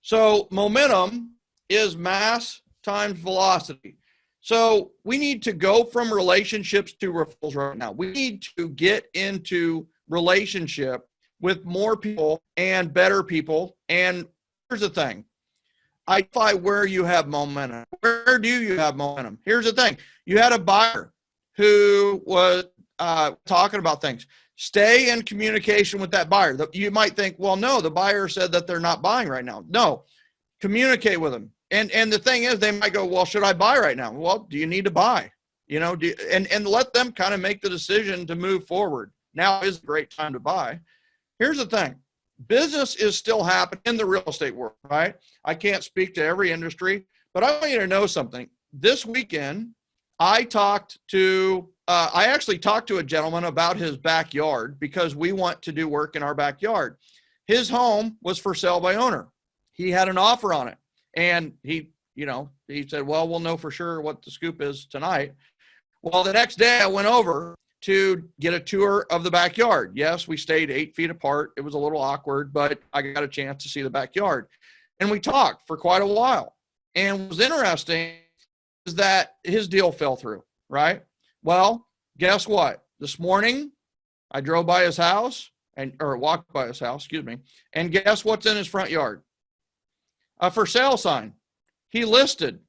So momentum is mass times velocity. So we need to go from relationships to referrals right now. We need to get into relationship with more people and better people. And here's the thing. Identify where you have momentum. Where do you have momentum? Here's the thing. You had a buyer who was talking about things. Stay in communication with that buyer. You might think, well, no, the buyer said that they're not buying right now. No, communicate with them. And the thing is, they might go, well, should I buy right now? Well, do you need to buy? And let them kind of make the decision to move forward. Now is a great time to buy. Here's the thing. Business is still happening in the real estate world, right? I can't speak to every industry, but I want you to know something. This weekend, I actually talked to a gentleman about his backyard because we want to do work in our backyard. His home was for sale by owner. He had an offer on it. And he said, well, we'll know for sure what the scoop is tonight. Well, the next day I went over to get a tour of the backyard. Yes, we stayed 8 feet apart. It was a little awkward, but I got a chance to see the backyard. And we talked for quite a while. And what was interesting is that his deal fell through, right? Well, guess what? This morning, I drove by his house or walked by his house, and guess what's in his front yard? A for sale sign. He listed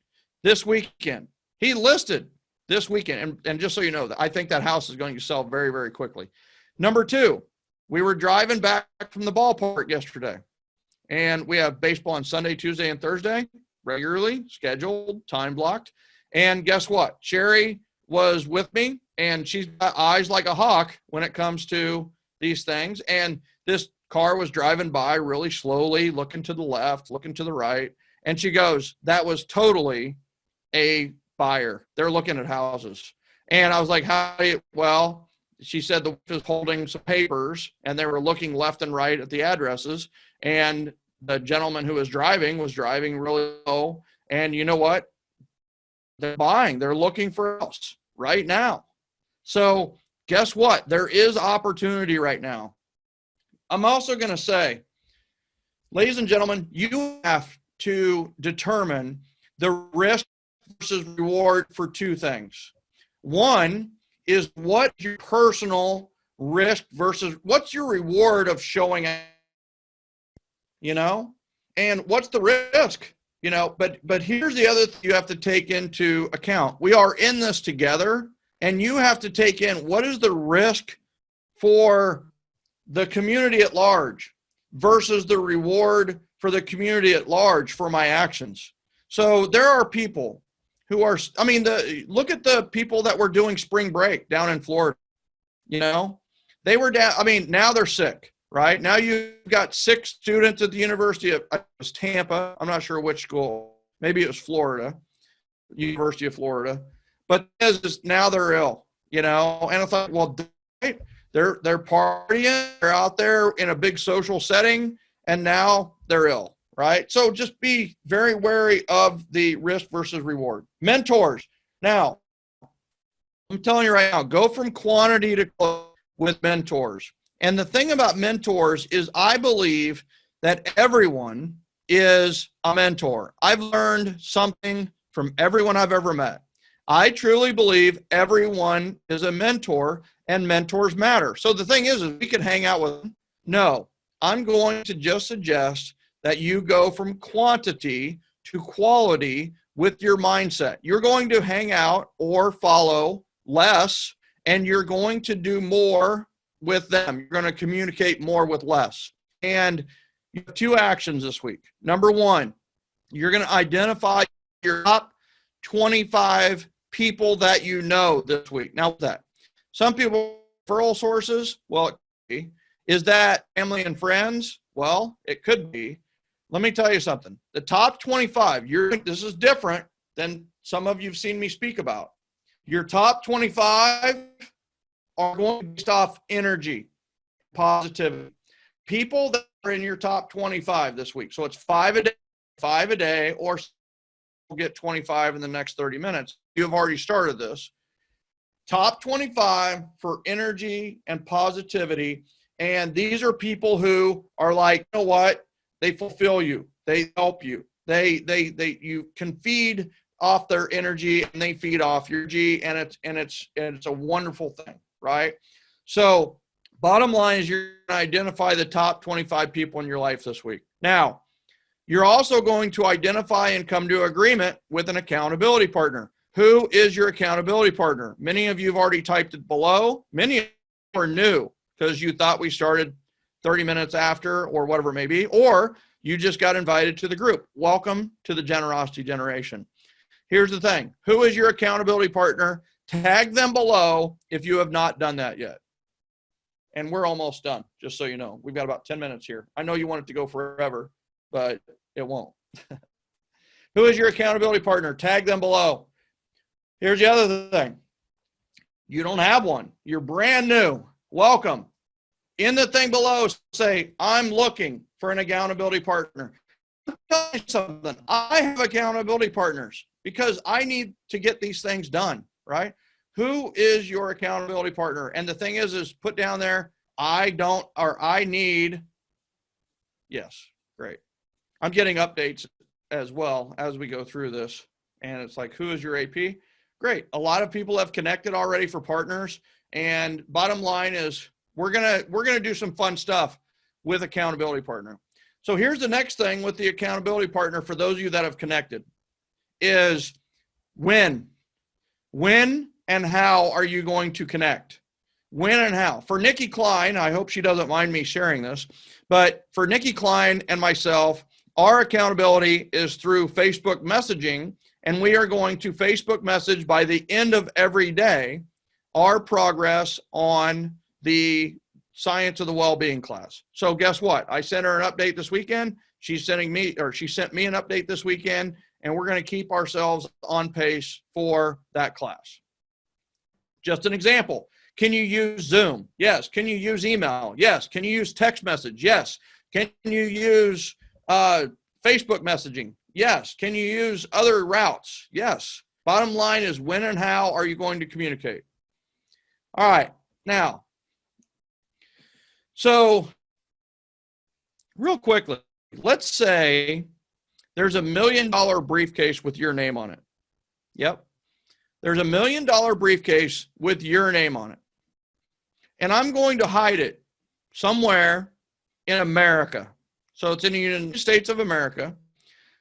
this weekend. And just so you know, I think that house is going to sell very, very quickly. Number two, we were driving back from the ballpark yesterday, and we have baseball on Sunday, Tuesday, and Thursday, regularly scheduled, time blocked. And guess what? Sherry was with me, and she's got eyes like a hawk when it comes to these things. And this car was driving by really slowly, looking to the left, looking to the right. And she goes, that was totally a buyer. They're looking at houses. And I was like, well, she said the wife was holding some papers and they were looking left and right at the addresses. And the gentleman who was driving really low. And you know what? They're buying. They're looking for a house right now. So guess what? There is opportunity right now. I'm also going to say, ladies and gentlemen, you have to determine the risk versus reward for two things. One is what your personal risk versus what's your reward of showing up, and what's the risk, but here's the other thing you have to take into account. We are in this together, and you have to take in what is the risk for the community at large versus the reward for the community at large for my actions. So there are people who are, look at the people that were doing spring break down in Florida. They were down, now they're sick, right? Now you've got 6 students at the University of Tampa. I'm not sure which school. Maybe it was Florida, University of Florida. But now they're ill, and I thought, well, they're partying, they're out there in a big social setting, and now they're ill, right? So just be very wary of the risk versus reward. Mentors. Now, I'm telling you right now, go from quantity to quality with mentors. And the thing about mentors is I believe that everyone is a mentor. I've learned something from everyone I've ever met. I truly believe everyone is a mentor, and mentors matter. So the thing is we can hang out with them. No, I'm going to just suggest that you go from quantity to quality with your mindset. You're going to hang out or follow less, and you're going to do more with them. You're going to communicate more with less. And you have 2 actions this week. Number 1, you're going to identify your top 25 people that you know this week. Now, that some people referral sources, well, it could be. Is that family and friends? Well, it could be. Let me tell you something. The top 25, this is different than some of you've seen me speak about. Your top 25 are going to be based off energy, positivity. People that are in your top 25 this week. So it's 5 a day, or we'll get 25 in the next 30 minutes. You have already started this. Top 25 for energy and positivity. And these are people who are like, you know what? They fulfill you. They help you. You can feed off their energy, and they feed off your energy, and it's a wonderful thing, right? So Bottom line is you're going to identify the top 25 people in your life this week. Now, you're also going to identify and come to agreement with an accountability partner. Who is your accountability partner? Many of you have already typed it below. Many of you are new because you thought we started 30 minutes after or whatever it may be, or you just got invited to the group. Welcome to the Generosity Generation. Here's the thing. Who is your accountability partner? Tag them below if you have not done that yet. And we're almost done, just so you know. We've got about 10 minutes here. I know you want it to go forever, but it won't. Who is your accountability partner? Tag them below. Here's the other thing. You don't have one. You're brand new. Welcome. In the thing below, say, I'm looking for an accountability partner. Tell me something. I have accountability partners because I need to get these things done, right? Who is your accountability partner? And the thing is put down there, I need. Yes, great. I'm getting updates as well as we go through this. And it's like, who is your AP? Great. A lot of people have connected already for partners. And bottom line is we're gonna do some fun stuff with accountability partner. So here's the next thing with the accountability partner for those of you that have connected is when and how are you going to connect? When and how? For Nikki Klein, I hope she doesn't mind me sharing this, but for Nikki Klein and myself, our accountability is through Facebook messaging, and we are going to Facebook message by the end of every day our progress on the Science of the Well-Being class. So guess what? I sent her an update this weekend. She sent me an update this weekend, and we're going to keep ourselves on pace for that class. Just an example. Can you use Zoom? Yes. Can you use email? Yes. Can you use text message? Yes. Can you use Facebook messaging? Yes. Can you use other routes? Yes. Bottom line is when and how are you going to communicate? All right. Now, so real quickly, let's say there's $1 million briefcase with your name on it. Yep. There's $1 million briefcase with your name on it. And I'm going to hide it somewhere in America. So it's in the United States of America.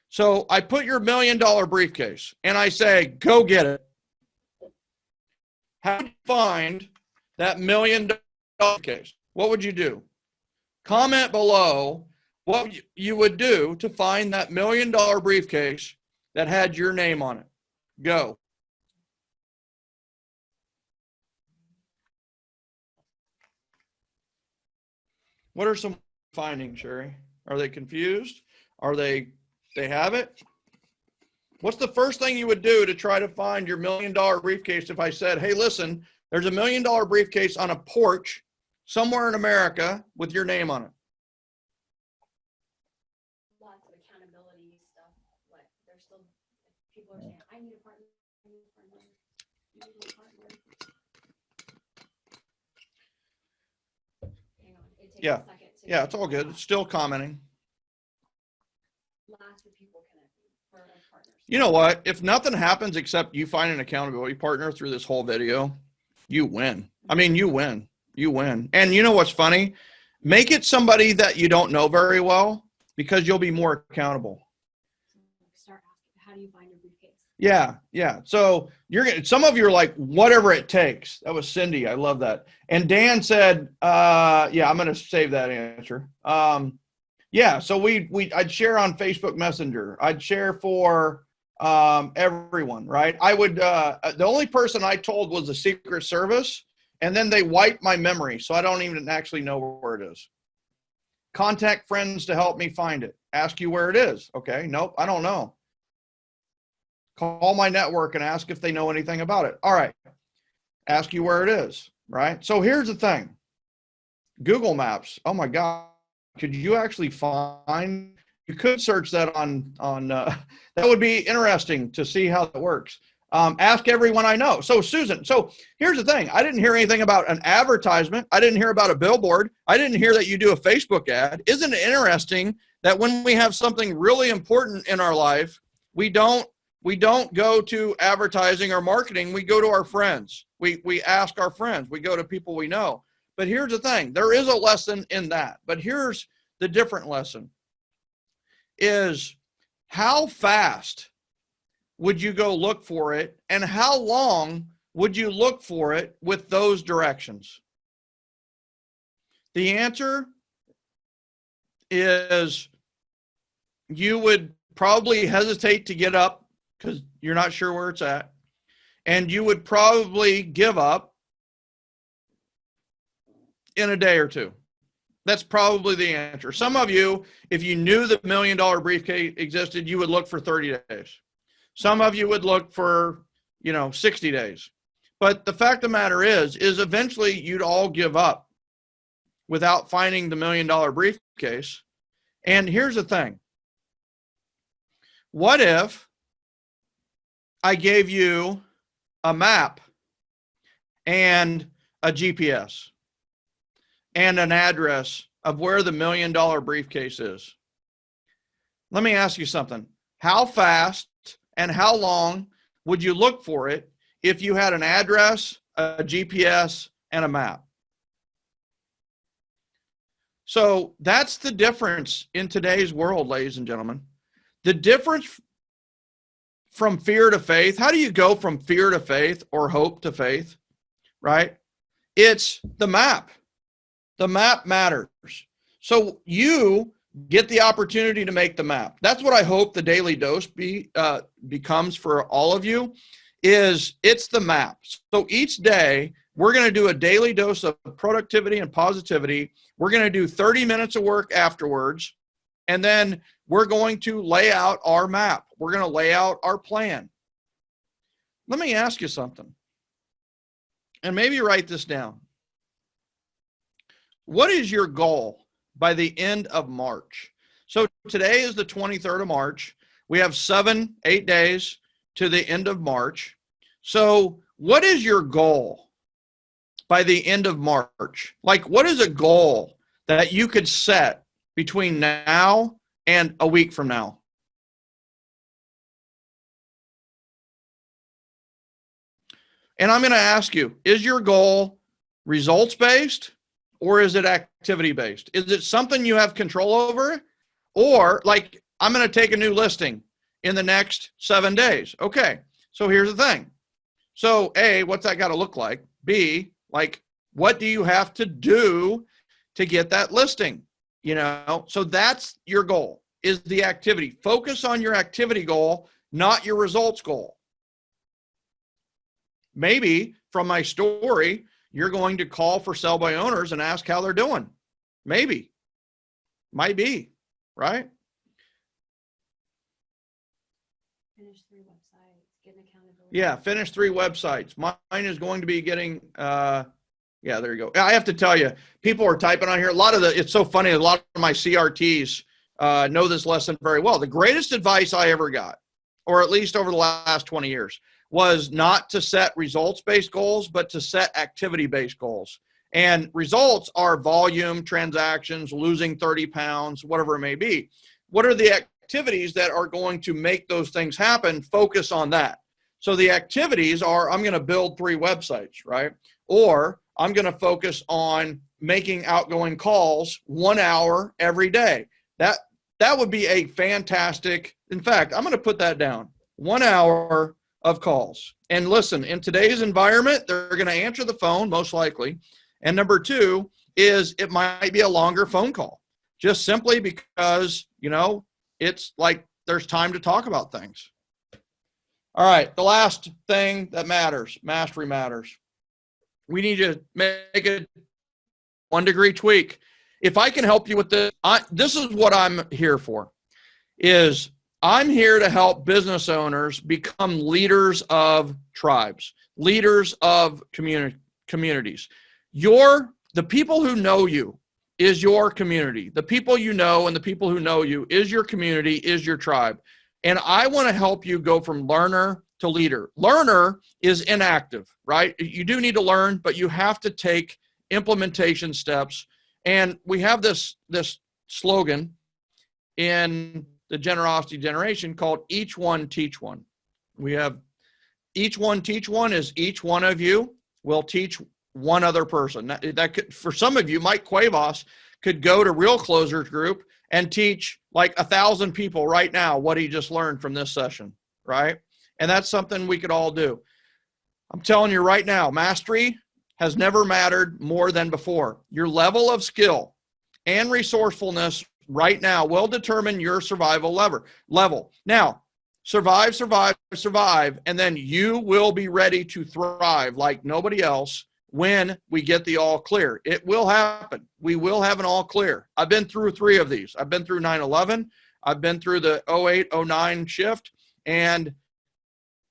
So I put your $1 million briefcase and I say, go get it. How do you find that $1 million briefcase? What would you do? Comment below what you would do to find that $1 million briefcase that had your name on it. Go. What are some findings, Sherry? Are they confused? Are they have it? What's the first thing you would do to try to find your $1 million briefcase if I said, hey, listen, there's $1 million briefcase on a porch somewhere in America with your name on it? Lots of accountability stuff. Like there's still people are saying, I need a partner. I need a partner. You need a partner. Hang on. It takes a second. Yeah, it's all good. It's still commenting. Lots of people connecting for partners. You know what? If nothing happens except you find an accountability partner through this whole video, you win. I mean, you win. You win. And you know what's funny? Make it somebody that you don't know very well because you'll be more accountable. Start asking, how do you find your briefcase? Yeah. So some of you are like, whatever it takes. That was Cindy. I love that. And Dan said, yeah, I'm going to save that answer. Yeah. So I'd share on Facebook Messenger. I'd share for everyone, right? I would, the only person I told was the Secret Service, and then they wiped my memory. So I don't even actually know where it is. Contact friends to help me find it. Ask you where it is. Okay. Nope. I don't know. Call my network and ask if they know anything about it. All right. Ask you where it is, right? So here's the thing. Google Maps. Oh my God. Could you actually find, you could search that on that would be interesting to see how that works. Ask everyone I know. So Susan, so here's the thing. I didn't hear anything about an advertisement. I didn't hear about a billboard. I didn't hear that you do a Facebook ad. Isn't it interesting that when we have something really important in our life, we don't go to advertising or marketing. We go to our friends. We ask our friends. We go to people we know. But here's the thing. There is a lesson in that. But here's the different lesson is how fast would you go look for it, and how long would you look for it with those directions? The answer is you would probably hesitate to get up because you're not sure where it's at, and you would probably give up in a day or two. That's probably the answer. Some of you, if you knew the $1 million briefcase existed, you would look for 30 days. Some of you would look for, 60 days. But the fact of the matter is eventually you'd all give up without finding the $1 million briefcase. And here's the thing. What if I gave you a map and a GPS and an address of where the $1 million briefcase is? Let me ask you something. How fast and how long would you look for it if you had an address, a GPS, and a map? So that's the difference in today's world, ladies and gentlemen. The difference from fear to faith. How do you go from fear to faith or hope to faith, right? It's the map. The map matters. So you get the opportunity to make the map. That's what I hope the daily dose becomes for all of you, is it's the map. So each day we're going to do a daily dose of productivity and positivity. We're going to do 30 minutes of work afterwards. And then we're going to lay out our map. We're going to lay out our plan. Let me ask you something. And maybe write this down. What is your goal by the end of March? So today is the 23rd of March. We have 8 days to the end of March. So what is your goal by the end of March? Like, what is a goal that you could set between now and a week from now? And I'm going to ask you, is your goal results-based or is it activity-based? Is it something you have control over? Or like, I'm going to take a new listing in the next 7 days. Okay, so here's the thing. So A, what's that got to look like? B, like, what do you have to do to get that listing? So that's your goal, is the activity. Focus on your activity goal, not your results goal. Maybe from my story, you're going to call for sell by owners and ask how they're doing. Maybe. Might be, right? Finish 3 websites, get an accountability. Yeah, finish 3 websites. Mine is going to be getting, yeah, there you go. I have to tell you, people are typing on here. It's so funny, a lot of my CRTs know this lesson very well. The greatest advice I ever got, or at least over the last 20 years, was not to set results-based goals, but to set activity-based goals. And results are volume, transactions, losing 30 pounds, whatever it may be. What are the activities that are going to make those things happen? Focus on that. So the activities are, I'm going to build 3 websites, right? Or I'm going to focus on making outgoing calls 1 hour every day. That would be a fantastic, in fact, I'm going to put that down. 1 hour of calls. And listen, in today's environment, they're going to answer the phone most likely. And number 2 is it might be a longer phone call, just simply because, it's like there's time to talk about things. All right. The last thing that matters, mastery matters. We need to make a 1-degree tweak. If I can help you with this, this is what I'm here for, is I'm here to help business owners become leaders of tribes, leaders of communities. The people who know you is your community. The people you know and the people who know you is your community, is your tribe. And I want to help you go from learner to leader. Learner is inactive, right? You do need to learn, but you have to take implementation steps. And we have this slogan in the generosity generation called each one teach one. We have each one teach one is each one of you will teach one other person. That could, for some of you, Mike Cuevas could go to Real Closers Group and teach like 1,000 people right now what he just learned from this session, right? And that's something we could all do. I'm telling you right now, mastery has never mattered more than before. Your level of skill and resourcefulness right now will determine your survival level. Now, survive, and then you will be ready to thrive like nobody else when we get the all clear. It will happen. We will have an all clear. I've been through 3 of these. I've been through 9/11. I've been through the 08-09 shift, and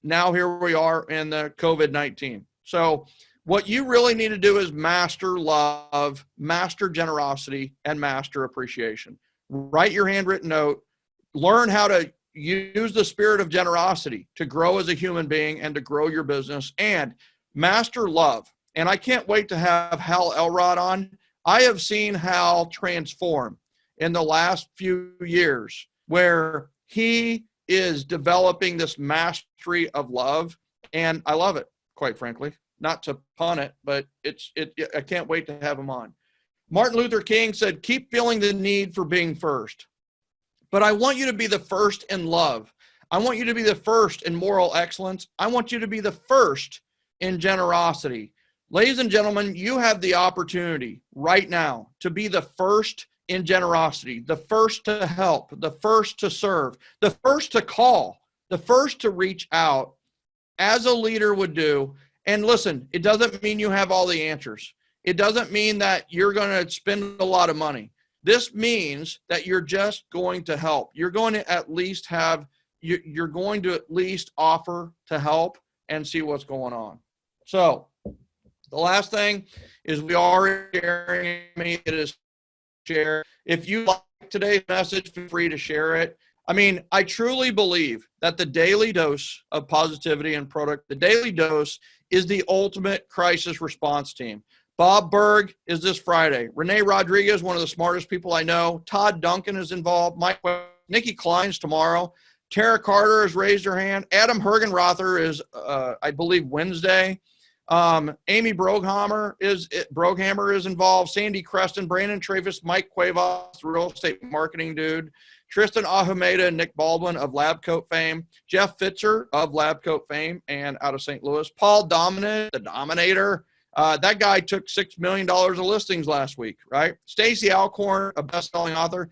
now here we are in the COVID-19. So what you really need to do is master love, master generosity, and master appreciation. Write your handwritten note. Learn how to use the spirit of generosity to grow as a human being and to grow your business, and master love. And I can't wait to have Hal Elrod on. I have seen Hal transform in the last few years, where he is developing this mastery of love, and I love it, quite frankly. Not to pun it, but I can't wait to have him on. Martin Luther King said, keep feeling the need for being first. But I want you to be the first in love. I want you to be the first in moral excellence. I want you to be the first in generosity. Ladies and gentlemen, you have the opportunity right now to be the first in generosity, the first to help, the first to serve, the first to call, the first to reach out as a leader would do. And listen, it doesn't mean you have all the answers. It doesn't mean that you're going to spend a lot of money. This means that you're just going to help. You're going to at least you're going to at least offer to help and see what's going on. So the last thing is we are sharing it is share. If you like today's message, feel free to share it. I mean, I truly believe that the daily dose of positivity and the daily dose is the ultimate crisis response team. Bob Berg is this Friday. Renee Rodriguez, one of the smartest people I know. Todd Duncan is involved. Nikki Klein's tomorrow. Tara Carter has raised her hand. Adam Hergenrother is, I believe, Wednesday. Amy Broghammer is involved. Sandy Creston, Brandon Travis, Mike Cuevas, the real estate marketing dude. Tristan Ahumeda and Nick Baldwin of Lab Coat fame. Jeff Fitzer of Lab Coat fame and out of St. Louis. Paul Dominant, the Dominator. That guy took $6 million of listings last week, right? Stacey Alcorn, a best-selling author.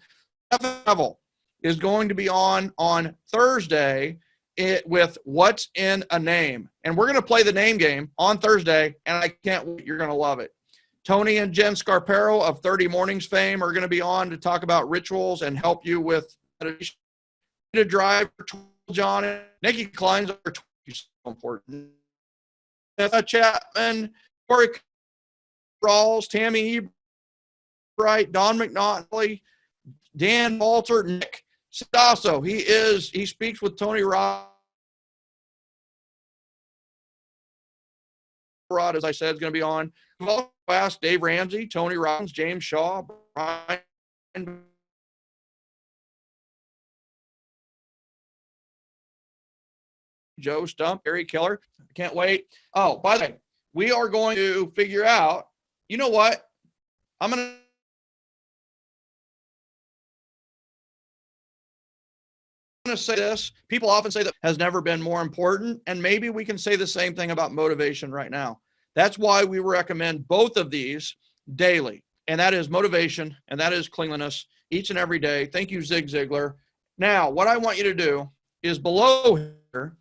Jeff Neville is going to be on Thursday with What's in a Name. And we're going to play the name game on Thursday, and I can't wait. You're going to love it. Tony and Jen Scarpero of 30 Mornings fame are going to be on to talk about rituals and help you with to drive. John and Nikki Klein's are so important. Chapman, Corey Rawls, Tammy Ebright, Don McNaughtley, Dan Walter, Nick Stasso. He speaks with Tony Rod, as I said, is going to be on. We've also asked Dave Ramsey, Tony Robbins, James Shaw, Brian, Joe Stump, Harry Keller. Can't wait. Oh, by the way, we are going to figure out, you know what? I'm going to say this. People often say that has never been more important, and maybe we can say the same thing about motivation right now. That's why we recommend both of these daily, and that is motivation, and that is cleanliness each and every day. Thank you, Zig Ziglar. Now, what I want you to do is below here,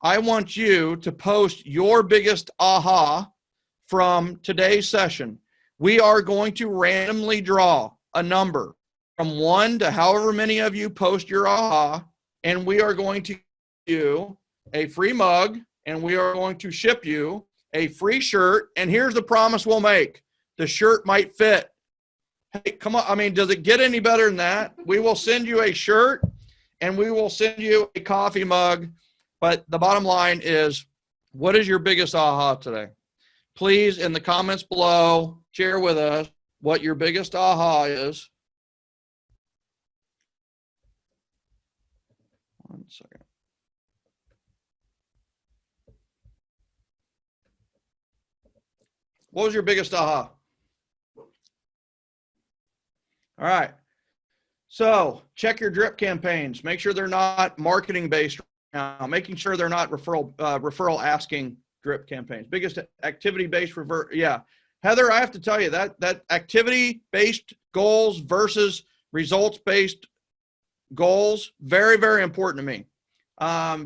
I want you to post your biggest aha from today's session. We are going to randomly draw a number from 1 to however many of you post your aha, and we are going to give you a free mug, and we are going to ship you a free shirt. And here's the promise we'll make. The shirt might fit. Hey, come on. I mean, does it get any better than that? We will send you a shirt, and we will send you a coffee mug. But the bottom line is, what is your biggest aha today? Please, in the comments below, share with us what your biggest aha is. One second. What was your biggest aha? All right. So check your drip campaigns. Make sure they're not marketing based right now. Making sure they're not referral asking drip campaigns. Biggest activity based revert. Yeah. Heather, I have to tell you that activity based goals versus results based goals, very, very important to me.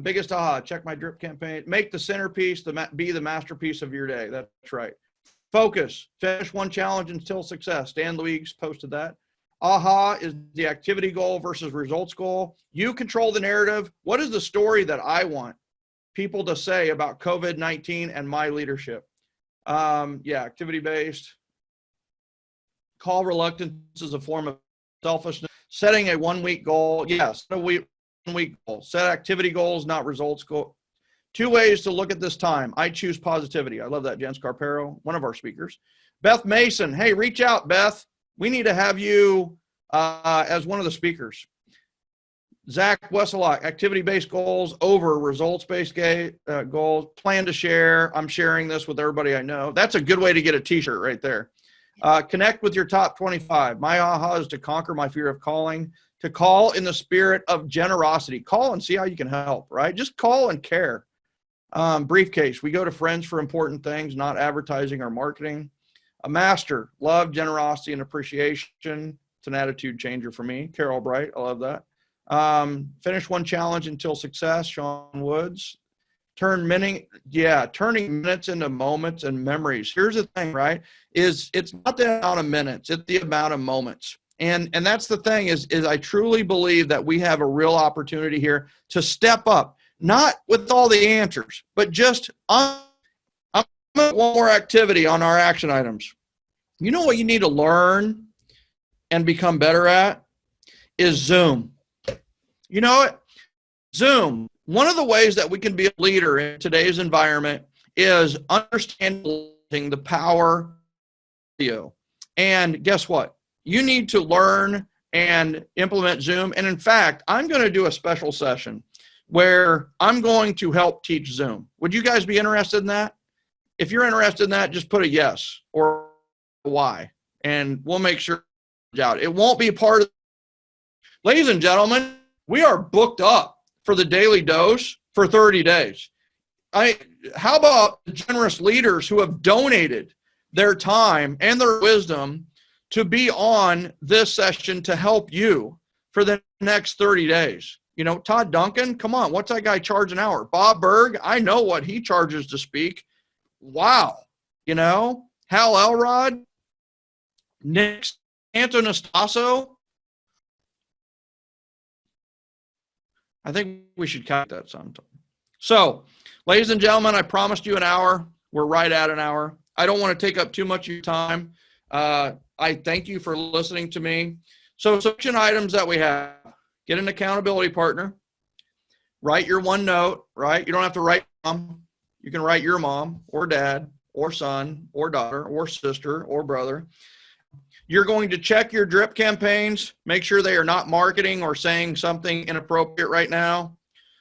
Biggest aha, check my drip campaign. Make the centerpiece, be the masterpiece of your day. That's right. Focus, finish one challenge until success. Dan Luigs posted that. AHA is the activity goal versus results goal. You control the narrative. What is the story that I want people to say about COVID-19 and my leadership? Yeah, activity-based. Call reluctance as a form of selfishness. Setting a 1 week goal. Yes, a 1 week goal. Set activity goals, not results goal. 2 ways to look at this time. I choose positivity. I love that. Jen Scarpero, one of our speakers. Beth Mason. Hey, reach out, Beth. We need to have you as one of the speakers. Zach Wesselock, activity-based goals over results-based goals. Plan to share. I'm sharing this with everybody I know. That's a good way to get a t-shirt right there. Connect with your top 25. My aha is to conquer my fear of calling, to call in the spirit of generosity. Call and see how you can help, right? Just call and care. Briefcase. We go to friends for important things, not advertising or marketing. A master, love, generosity, and appreciation. It's an attitude changer for me. Carol Bright, I love that. Finish one challenge until success. Sean Woods. Turning minutes into moments and memories. Here's the thing, right? It's not the amount of minutes, it's the amount of moments. And that's the thing is I truly believe that we have a real opportunity here to step up, not with all the answers, but just one more activity on our action items. You know what you need to learn and become better at is Zoom. You know what? Zoom. One of the ways that we can be a leader in today's environment is understanding the power of video. And guess what? You need to learn and implement Zoom. And in fact, I'm going to do a special session where I'm going to help teach Zoom. Would you guys be interested in that? If you're interested in that, just put a yes or a Y, and we'll make sure it's out. It won't be part of. Ladies and gentlemen, we are booked up for the Daily Dose for 30 days. How about the generous leaders who have donated their time and their wisdom to be on this session to help you for the next 30 days? You know, Todd Duncan, come on, what's that guy charge an hour? Bob Berg, I know what he charges to speak. Wow. You know, Hal Elrod, Nick Antonastasso. I think we should cut that sometime. So, ladies and gentlemen, I promised you an hour. We're right at an hour. I don't want to take up too much of your time. I thank you for listening to me. So, section items that we have. Get an accountability partner. Write your one note, right? You don't have to write mom. You can write your mom or dad or son or daughter or sister or brother. You're going to check your drip campaigns, make sure they are not marketing or saying something inappropriate right now.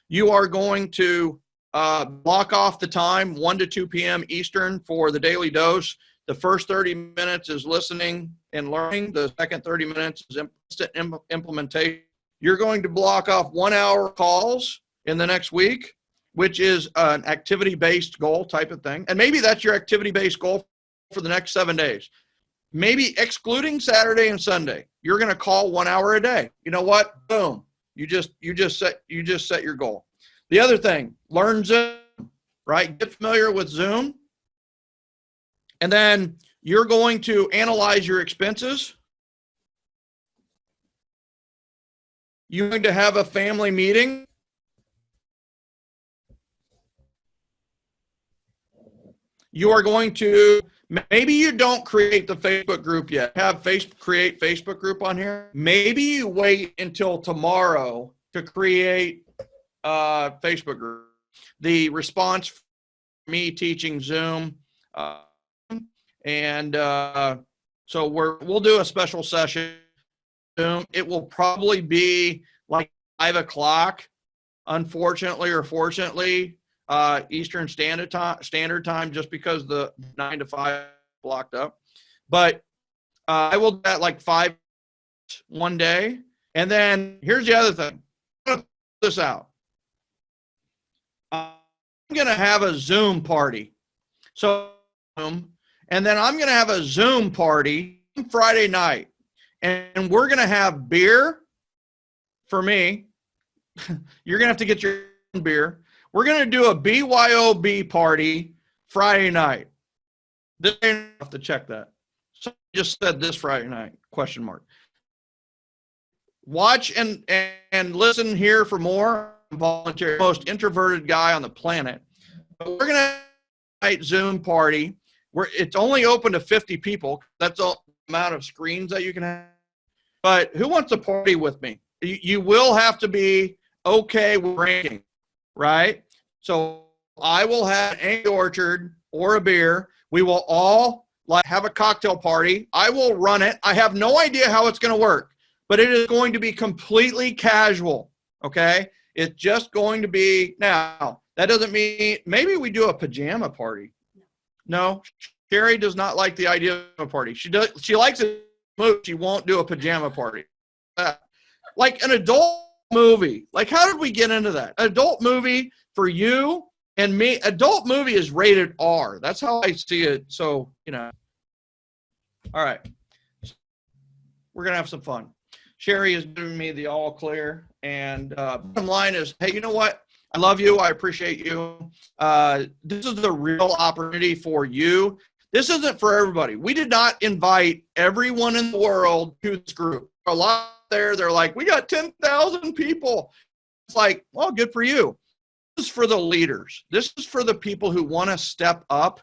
You are going to block off the time, 1 to 2 p.m. Eastern for the Daily Dose. The first 30 minutes is listening and learning. The second 30 minutes is instant implementation. You're going to block off 1 hour calls in the next week, which is an activity-based goal type of thing. And maybe that's your activity-based goal for the next 7 days. Maybe excluding Saturday and Sunday, you're going to call 1 hour a day. You know what? Boom. You just set your goal. The other thing, learn Zoom, right? Get familiar with Zoom. And then you're going to analyze your expenses. You're going to have a family meeting. You are going to, maybe you don't create the Facebook group yet. Create Facebook group on here. Maybe you wait until tomorrow to create a Facebook group. The response for me teaching Zoom. So we'll do a special session. Zoom. It will probably be like 5 o'clock, unfortunately or fortunately. Eastern Standard Time, just because the 9 to 5 blocked up. But I will do that like 5 one day. And then here's the other thing. I'm going to put this out. I'm going to have a Zoom party. So, and then I'm going to have a Zoom party Friday night. And we're going to have beer for me. You're going to have to get your own beer. We're going to do a BYOB party Friday night. This ain't enough to check that. So I just said this Friday night, question mark. Watch and listen here for more. Volunteer, most introverted guy on the planet. But we're going to have a night Zoom party where it's only open to 50 people. That's the amount of screens that you can have. But who wants to party with me? You will have to be okay with drinking, right? So I will have an Angry Orchard or a beer. We will all have a cocktail party. I will run it. I have no idea how it's going to work, but it is going to be completely casual, okay? It's just going to be, now, that doesn't mean, maybe we do a pajama party. No, Sherry does not like the idea of a party. She likes it. She won't do a pajama party. Like an adult movie. Like, how did we get into that? An adult movie for you and me. Adult movie is rated R. That's how I see it. So, all right. We're going to have some fun. Sherry is giving me the all clear. And bottom line is, hey, you know what? I love you. I appreciate you. This is the real opportunity for you. This isn't for everybody. We did not invite everyone in the world to this group. A lot there, they're like, we got 10,000 people. It's like, well, good for you. This is for the leaders. This is for the people who want to step up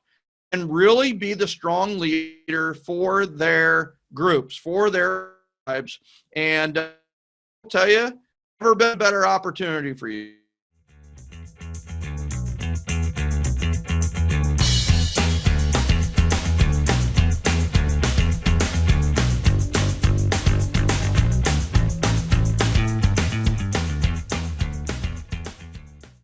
and really be the strong leader for their groups, for their tribes. And I'll tell you, never been a better opportunity for you.